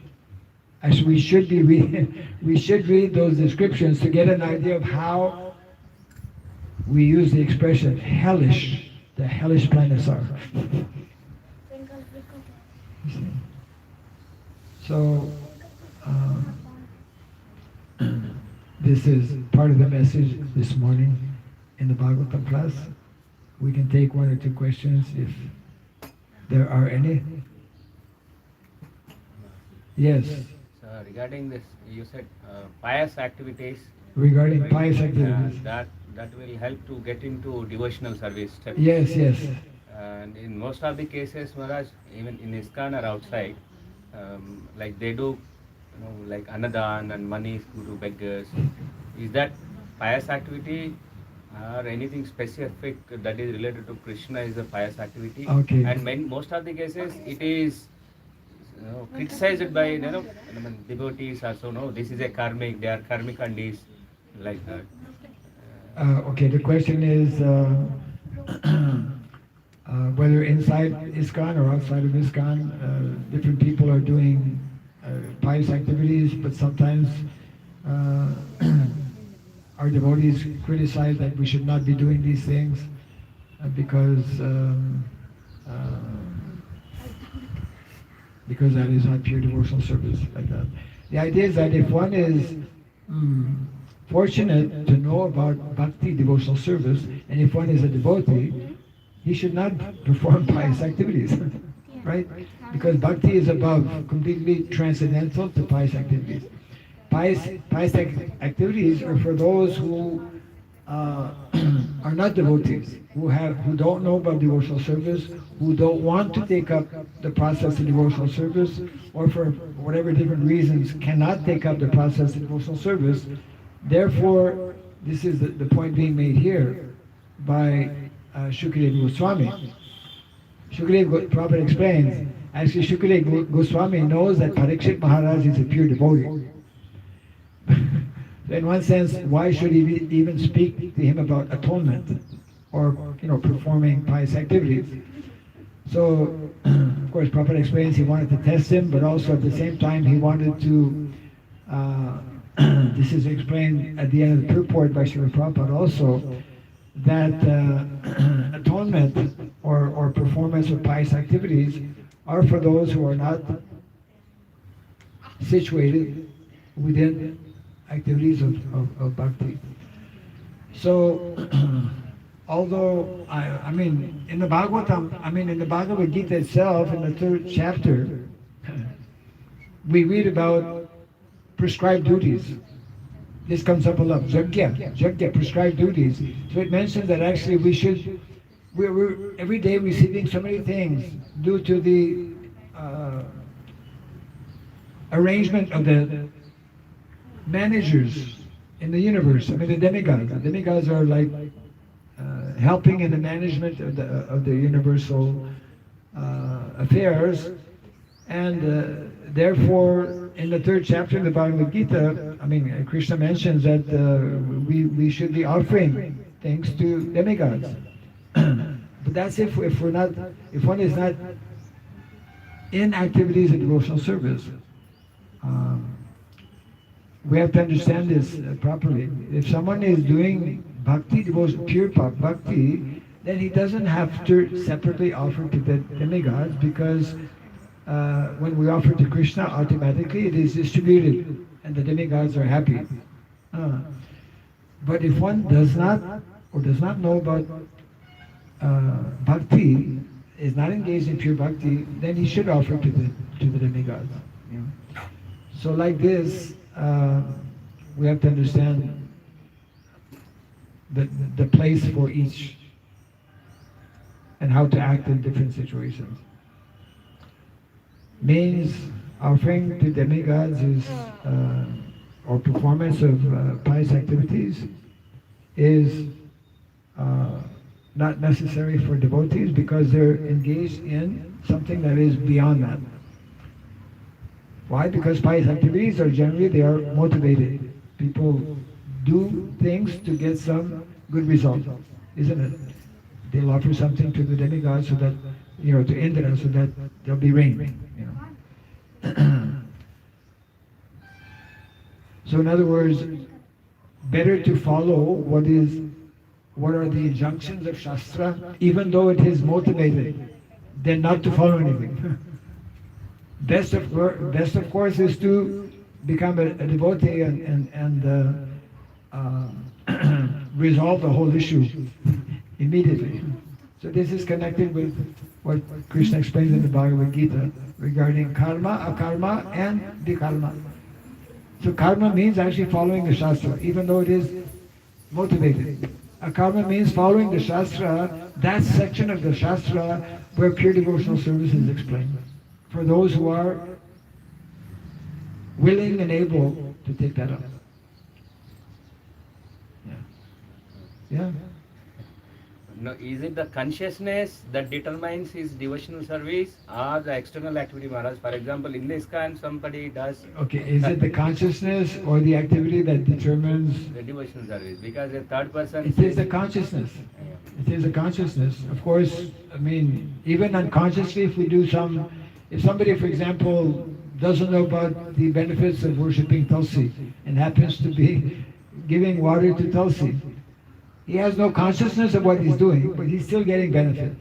as we should be reading, we should read those descriptions to get an idea of how we use the expression hellish, the hellish planets are. You see? So, this is part of the message this morning in the Bhagavatam class. We can take one or two questions if there are any. Yes, So regarding this, you said pious activities. regarding pious activities. That will help to get into devotional service steps. Yes, yes. And in most of the cases, Maharaj, even in ISKCON or outside, like they do, like annadan and money to beggars. Is that pious activity or anything specific that is related to Krishna is a pious activity? Okay. And most of the cases, it is criticized by devotees also. No, this is a karmic. They are karmic andis like that. Okay, the question is whether inside ISKCON or outside of ISKCON, different people are doing pious activities, but sometimes our devotees criticize that we should not be doing these things because that is not pure devotional service, like that. The idea is that if one is fortunate to know about bhakti, devotional service, and if one is a devotee, he should not perform pious activities, right? Because bhakti is above, completely transcendental to pious activities. Pious activities are for those who are not devotees, who don't know about devotional service, who don't want to take up the process of devotional service, or for whatever different reasons cannot take up the process of devotional service. Therefore, this is the point being made here by Shukadeva Goswami. Shukadeva Prabhupada explains, actually Shukadeva Goswami knows that Parikshit Maharaj is a pure devotee. In one sense, why should he even speak to him about atonement or performing pious activities? So, of course, Prabhupada explains he wanted to test him, but also at the same time he wanted to, this is explained at the end of the purport by Srila Prabhupada also, that atonement or performance of pious activities are for those who are not situated within activities of bhakti. So, although, in the Bhagavad Gita itself, in the 3rd chapter, we read about prescribed duties. This comes up a lot. Yajna, prescribed duties. So it mentions that actually we're every day receiving so many things due to the arrangement of the managers in the universe. The demigods. The demigods are like helping in the management of the universal affairs, and therefore, in the 3rd chapter of the Bhagavad Gita, Krishna mentions that we should be offering things to demigods. But that's if one is not in activities of devotional service. We have to understand this properly. If someone is doing bhakti, devotion, pure bhakti, then he doesn't have to separately offer to the demigods, because when we offer to Krishna, automatically it is distributed and the demigods are happy. But if one does not know about bhakti, is not engaged in pure bhakti, then he should offer to the demigods. So like this, we have to understand the place for each and how to act in different situations. Means offering to demigods is, or performance of pious activities is not necessary for devotees, because they're engaged in something that is beyond that. Why? Because pious activities are generally, they are motivated. People do things to get some good result, isn't it? They'll offer something to the demigods so that, to Indra, so that there'll be rain. So in other words, better to follow what are the injunctions of Shastra, even though it is motivated, than not to follow anything. Best of course is to become a devotee and resolve the whole issue immediately. So this is connected with what Krishna explains in the Bhagavad Gita regarding karma, akarma, and vikarma. So karma means actually following the Shastra, even though it is motivated. Akarma means following the Shastra, that section of the Shastra where pure devotional service is explained. For those who are willing and able to take that up. Yeah. Yeah. No, is it the consciousness that determines his devotional service or the external activity, Maharaj? For example, in the ISKCON, somebody does Okay, is it the consciousness or the activity that determines? the devotional service, because a third person It is the consciousness. It is a consciousness. Of course, I mean, even unconsciously, if somebody, for example, doesn't know about the benefits of worshipping Tulsi and happens to be giving water to Tulsi, he has no consciousness of what he's doing, but he's still getting benefit.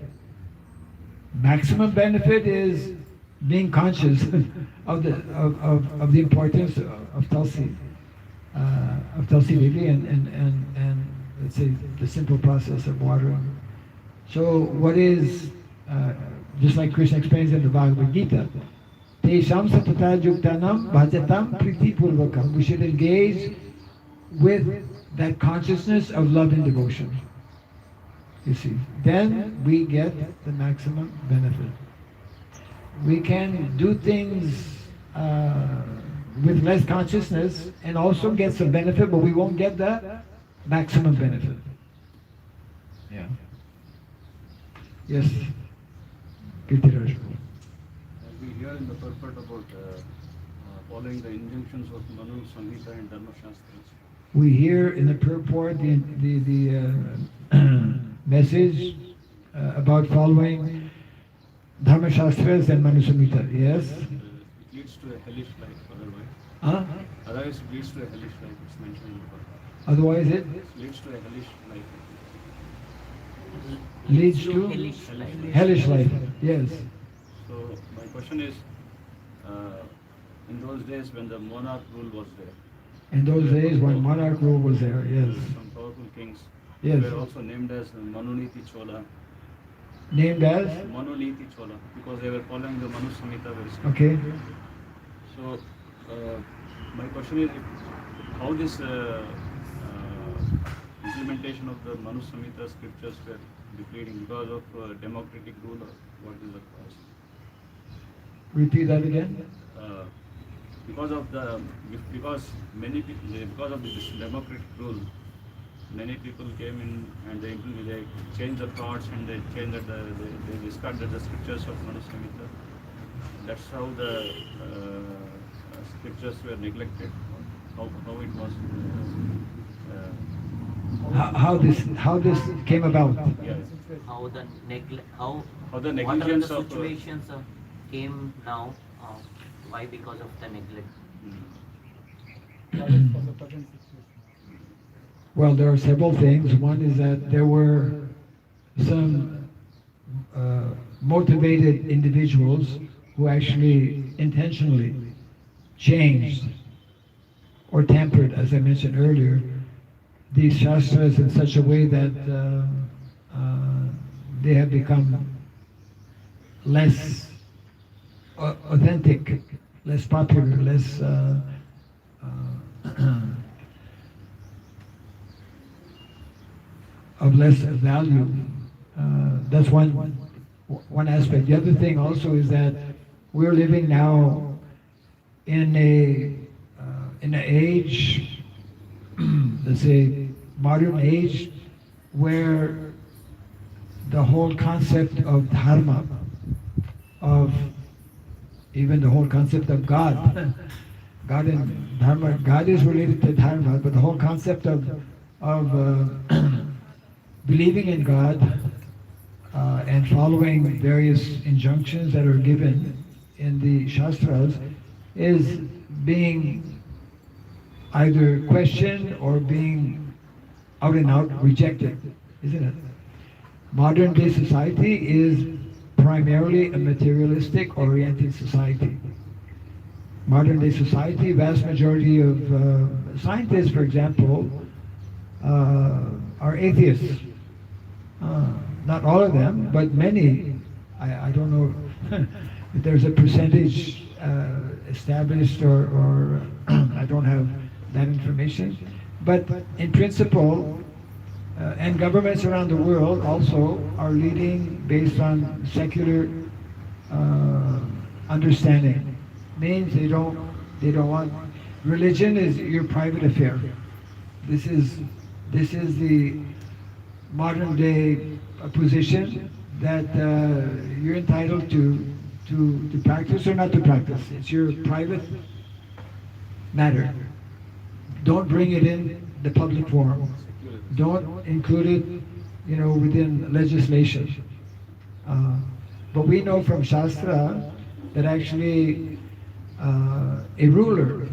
Maximum benefit is being conscious of the importance of Tulsi Devi and let's say the simple process of watering. So what is just like Krishna explains in the Bhagavad Gita, Tesham satata yuktanam bhajatam priti purvakam. We should engage with that consciousness of love and devotion. You see, then we get the maximum benefit. We can do things with less consciousness and also get some benefit, but we won't get the maximum benefit. Yeah. Yes. Kirtiraj. We hear in the purport about following the injunctions of Manu, Samhita and Dharma Shastras. We hear in the purport the message about following Dharma Shastras and Manu Samhita. Yes? It leads to a hellish life otherwise. Huh? Otherwise it leads to a hellish life, it's mentioned in the purport. Otherwise it It leads to a hellish life. leads to hellish life. Yes. So my question is, in those days when the monarch rule was there, In those days when monarch rule was there, yes. some powerful kings Yes. were also named as Manuniti Chola. Named as? Manuniti Chola, because they were following the Manu Samhita very strictly. Okay. So, my question is how this implementation of the Manu Samhita scriptures were depleting because of democratic rule, or what is the cause? Repeat that again. Because of this democratic rule, many people came in and they changed the thoughts and they discarded the scriptures of Manu Samhita. That's how the scriptures were neglected. How it was. How this came about? Yeah. How the How the what are negligence the of situations came now? Why? Because of the neglect. Well, there are several things. One is that there were some motivated individuals who actually intentionally changed or tampered, as I mentioned earlier, these shastras in such a way that they have become less authentic, less popular, less of less value. That's one aspect. The other thing also is that we're living now in an age, let's say modern age, where the whole concept of dharma, of even the whole concept of God, God and dharma, God is related to dharma, but the whole concept of believing in God and following various injunctions that are given in the Shastras is being either questioned or being out and out rejected, isn't it? Modern day society is primarily a materialistic oriented society. modern day society, vast majority of scientists, for example, are atheists. Not all of them, but many. I don't know if there's a percentage established or I don't have that information. But in principle, and governments around the world also are leading based on secular understanding. Means they don't want religion is your private affair. This is the modern day position that you're entitled to practice or not to practice. It's your private matter. Don't bring it in the public forum. Don't include it, within legislation. But we know from Shastra that actually a ruler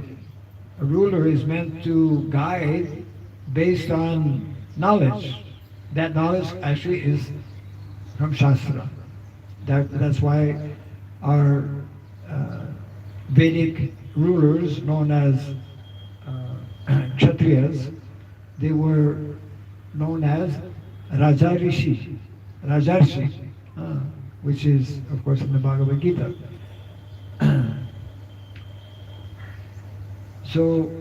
is meant to guide based on knowledge. That knowledge actually is from Shastra. That's why our Vedic rulers, known as Kshatriyas, they were known as Rajarshi, which is, of course, in the Bhagavad Gita. So,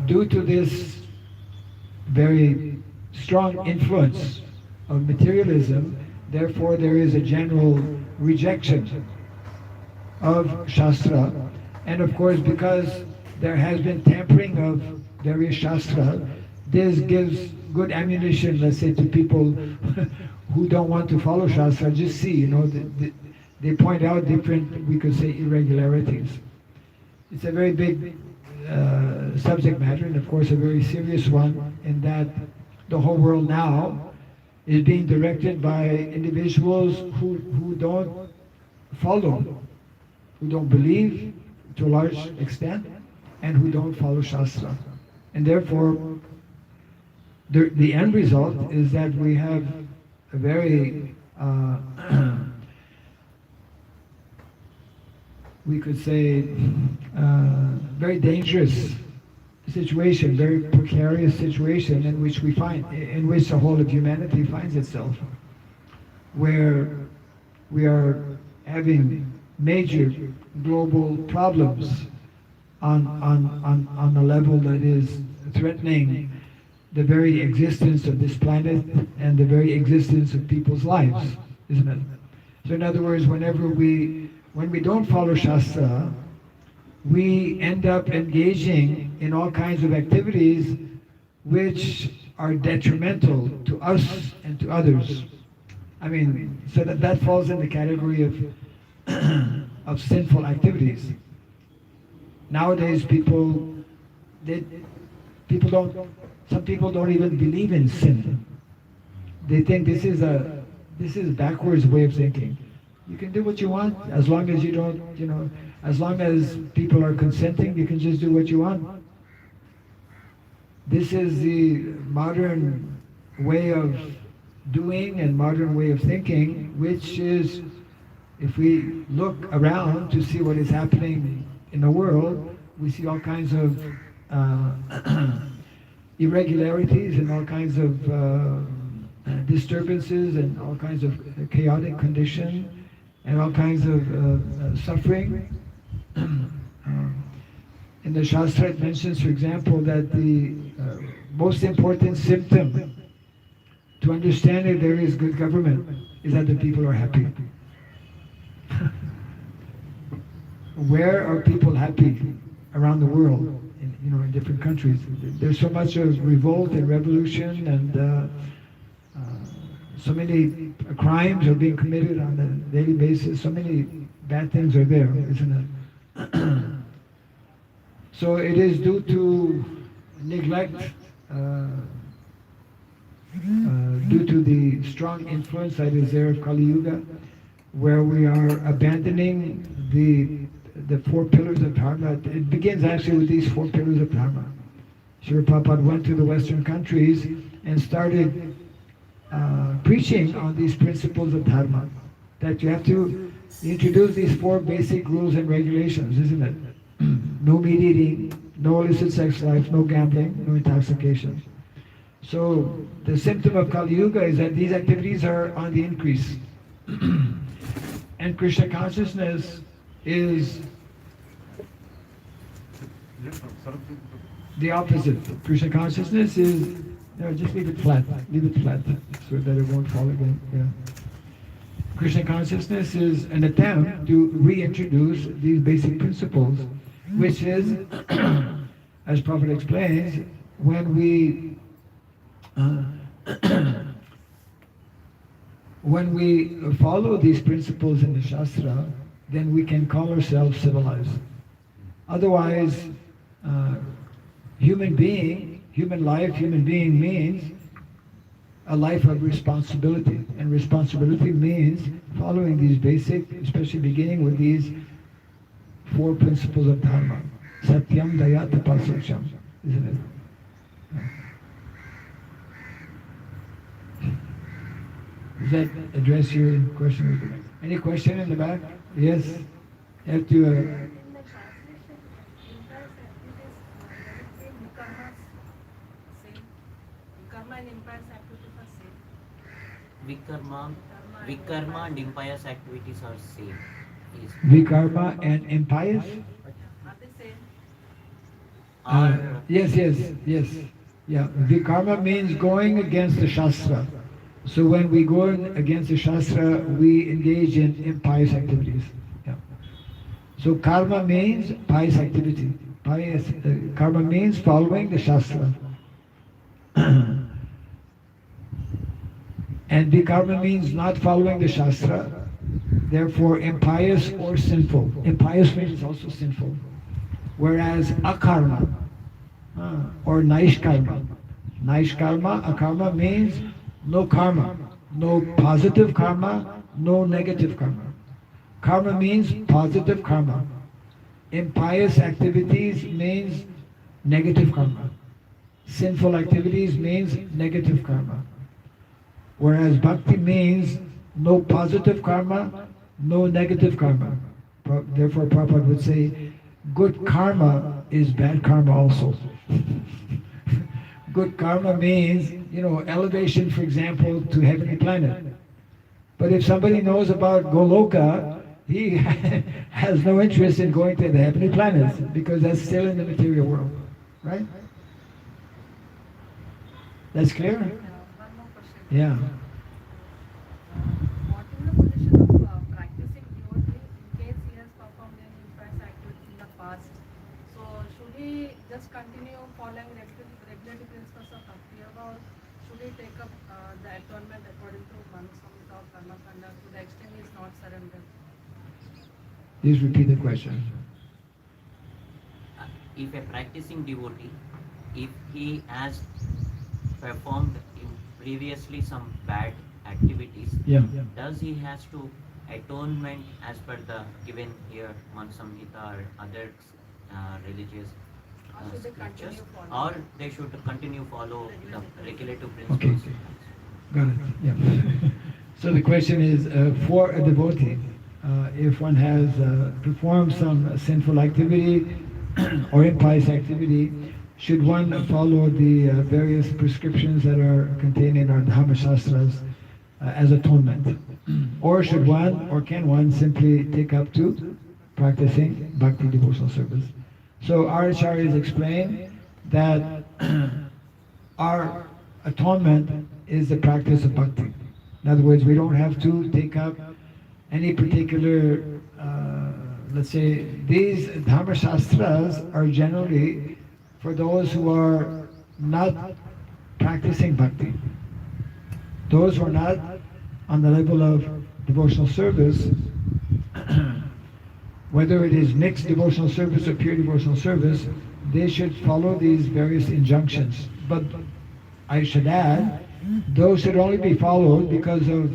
due to this very strong influence of materialism, therefore there is a general rejection of Shastra. And of course, because there has been tampering of various Shastra, this gives good ammunition, let's say, to people who don't want to follow Shastra. Just see, they point out different, we could say, irregularities. It's a very big subject matter, and of course a very serious one, in that the whole world now is being directed by individuals who don't follow, who don't believe to a large extent, and who don't follow Shastra. And therefore, the end result is that we have a very, we could say, very dangerous situation, very precarious situation in which the whole of humanity finds itself, where we are having major global problems on a level that is threatening the very existence of this planet and the very existence of people's lives, isn't it? So in other words, when we don't follow Shastra, we end up engaging in all kinds of activities which are detrimental to us and to others. I mean, so that falls in the category of sinful activities. Nowadays, some people don't even believe in sin. They think this is a backwards way of thinking. You can do what you want as long as you don't, as long as people are consenting, you can just do what you want. This is the modern way of doing and modern way of thinking, which is, if we look around to see what is happening in the world, we see all kinds of irregularities and all kinds of disturbances and all kinds of chaotic condition and all kinds of suffering. In the Shastra it mentions, for example, that the most important symptom to understand that there is good government is that the people are happy. Where are people happy around the world, in different countries? There's so much of revolt and revolution, and so many crimes are being committed on a daily basis. So many bad things are there, isn't it? So it is due to neglect, due to the strong influence that is there of Kali Yuga, where we are abandoning the four pillars of Dharma. It begins actually with these four pillars of Dharma. Srila Prabhupada went to the Western countries and started preaching on these principles of Dharma, that you have to introduce these four basic rules and regulations, isn't it? no meat eating, no illicit sex life, no gambling, no intoxication. So the symptom of Kali Yuga is that these activities are on the increase. And Krishna consciousness is the opposite. Krishna consciousness is, no, just leave it flat, so that it won't fall again. Yeah. Krishna consciousness is an attempt to reintroduce these basic principles, which is, as Prophet explains, when we when we follow these principles in the Shastra, then we can call ourselves civilized. Otherwise, human being means a life of responsibility. And responsibility means following these basic, especially beginning with these 4 principles of Dharma. Satyam, Daya, Tapa, Saksham, isn't it? Does that address your question? Any question in the back? Yes? You have to... In the translation, impairs activities, vikarmas same. Vikarma and impairs activities are same. Vikarma and impious activities are same. Yes. Vikarma and impious? Are they same? Yes. Yeah, Vikarma means going against the Shastra. So when we go against the Shastra, we engage in impious activities. Yeah. So karma means pious activity. Karma means following the Shastra. And vikarma means not following the Shastra, therefore impious or sinful. Impious means also sinful. Whereas akarma or naishkarma. Akarma means no karma, no positive karma, no negative karma. Karma means positive karma. Impious activities means negative karma. Sinful activities means negative karma. Whereas bhakti means no positive karma, no negative karma. Therefore Prabhupada would say, good karma is bad karma also. Good karma means, elevation, for example, to heavenly planet. But if somebody knows about Goloka, he has no interest in going to the heavenly planets because that's still in the material world, right? That's clear? One more question. Yeah. What is the position of practicing devotee in case he has performed any impious activity in the past? So should he just continue following regulative principles of Bhakti, or should he take up the atonement according to Manusamhita or Karma Kanda to the extent he is not surrendered? Please repeat the question. If a practicing devotee, if he has performed previously some bad activities, Yeah. does he has to atonement as per the given here Manusamhita or other religious Or should they scriptures, continue following? or they should continue follow the regulative Okay. principles? Got it. Yeah. So the question is, for a devotee, if one has performed some sinful activity or impious activity, should one follow the various prescriptions that are contained in our Dhamma Shastras as atonement? Or should one, or can one simply take up to practicing bhakti devotional service? So our acharyas explain that our atonement is the practice of bhakti. In other words, we don't have to take up any particular, let's say, these Dhamma Shastras are generally for those who are not practicing bhakti. Those who are not on the level of devotional service, whether it is mixed devotional service or pure devotional service, they should follow these various injunctions. But I should add, those should only be followed because of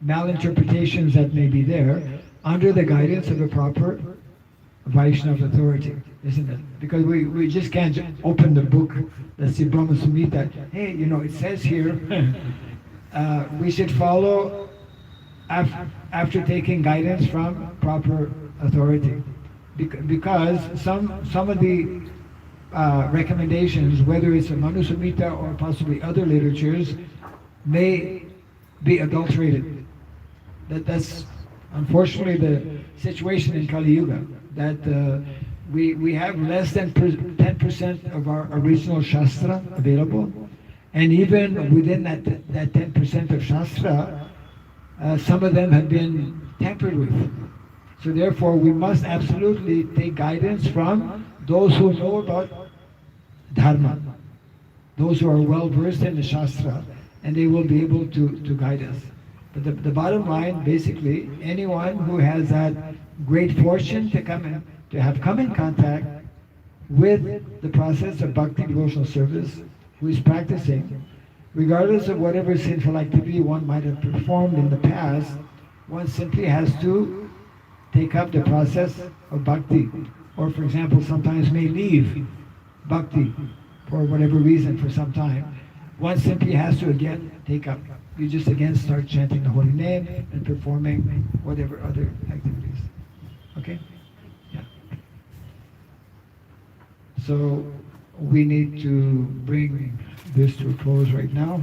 malinterpretations that may be there under the guidance of a proper Vaishnava authority, isn't it? Because we just can't open the book, let's see, Brahma Samhita, hey, it says here, we should follow after taking guidance from proper authority. because some of the recommendations, whether it's a Manu Samhita or possibly other literatures, may be adulterated. That's unfortunately the situation in Kali Yuga, that we have less than 10% of our original Shastra available, and even within that 10% of Shastra, some of them have been tampered with. So therefore, we must absolutely take guidance from those who know about Dharma, those who are well versed in the Shastra, and they will be able to guide us. But the bottom line, basically, anyone who has that great fortune to have come in contact with the process of bhakti devotional service, who is practicing, regardless of whatever sinful activity one might have performed in the past, one simply has to take up the process of bhakti. Or for example, sometimes may leave bhakti for whatever reason for some time. One simply has to again take up. You just again start chanting the holy name and performing whatever other activities. Okay? Yeah. So we need to bring this to a close right now.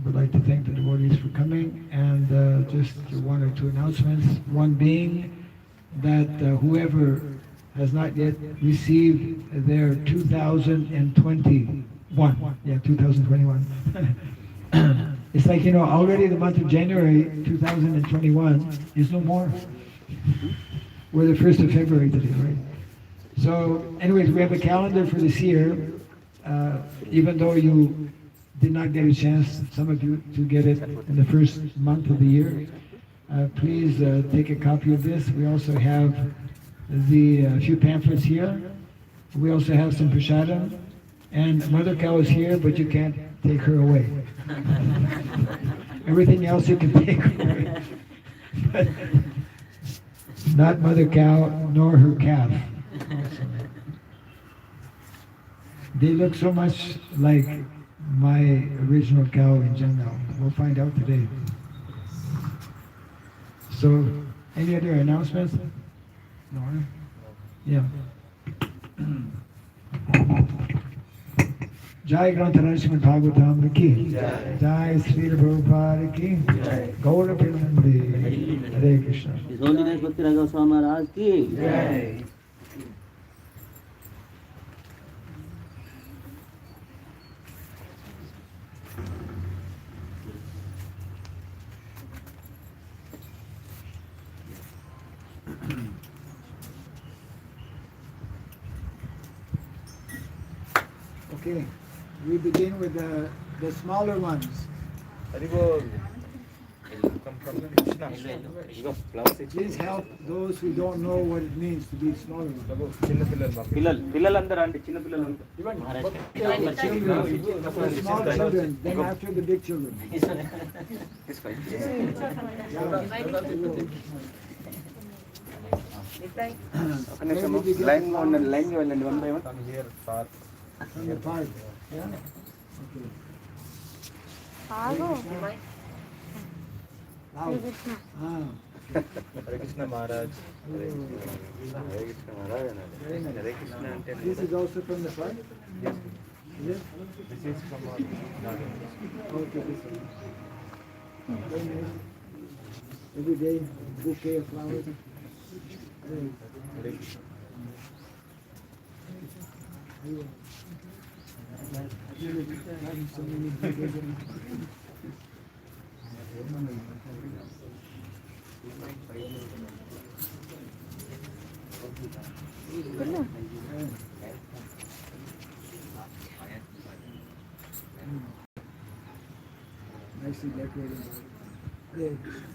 Would like to thank the devotees for coming, and just one or two announcements. One being that whoever has not yet received their 2021. It's like, already the month of January 2021 is no more. We're the 1st of February today, right? So anyways, we have a calendar for this year. Even though you did not get a chance, some of you, to get it in the first month of the year, please take a copy of this. We also have the few pamphlets here. We also have some prasadam. And Mother Cow is here, but you can't take her away. Everything else you can take away. But not Mother Cow nor her calf. They look so much like my original cow in general. We'll find out today. So, any other announcements? No? Yeah. Jai Granthara Srimad Bhagavatam ki Jai Sri Prabhupada ki Gaura Premanande Hare Krishna. His Holiness Bhakti Raghava Swamy Maharaj ki Jai. Okay, we begin with the smaller ones. Please help those who don't know what it means to be smaller ones. పిల్లలందరూ అండి చిన్న పిల్లలు The small children, then after the big children. ఒక నిమిషం line లో ఉండండి line గా వెళ్ళండి 1 by 1 From the park. Yeah? Okay. Loud. Hare Krishna Maharaj Hare Krishna Maharaj Very nice. Hare Krishna అంటే This is also from the park? Yes. Yes? This is from Okay, this one. Very nice. Every day, bouquet of flowers. Very nice. So many bouquets. Nicely decorated. Hare Krishna.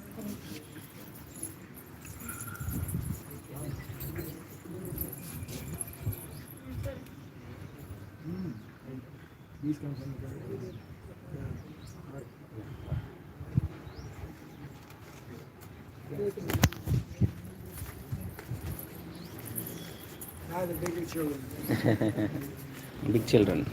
These come from the garden. Now the bigger children. big children.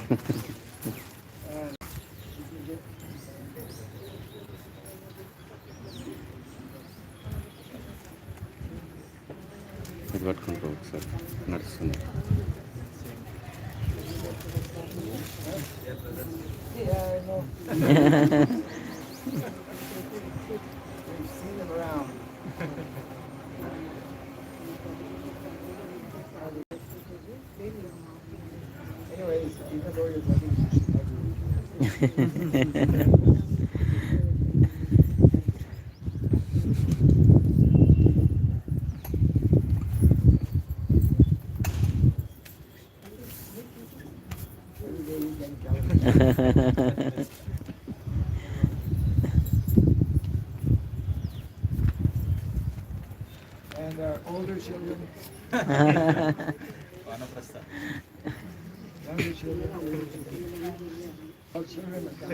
ఇది పట్టుకుంటాం ఒకసారి నడుస్తుంది. Yeah, I know. We've seen them around. Anyways, even though you're bugging, you should bug. Every day we can calculate. And our older children, younger children, all children of God.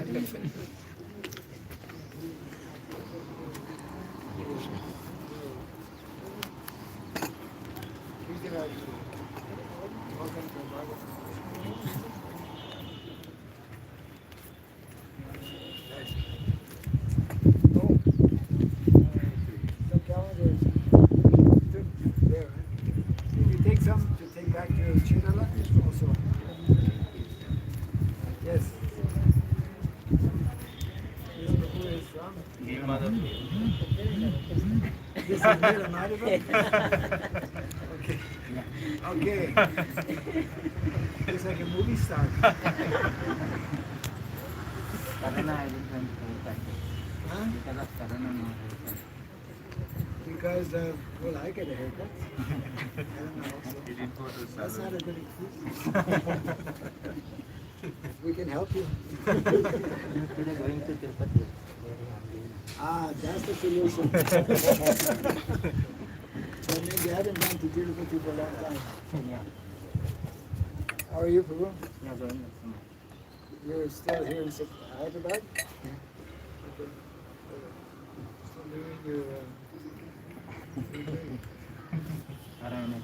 Please give out. Welcome to Raghava. Oh, some calendars. There, right? If you take some to take back to Chidala, also. Yes. This Prabhu is from. This is Mera Madhava? Okay. Okay. Looks like a movie star. Corona, I didn't want to practice. Huh? Because of Corona, no haircut. Because, well, I get a haircut. I don't know. That's not a good excuse. We can help you. Today going to Tirupati. Ah, that's the solution. That means you haven't been to Tirupati for a long time. Yeah. How are you, Prabhu? Yeah, going next month. You're still here in Hyderabad? Yeah. Okay. Still doing your... Corona.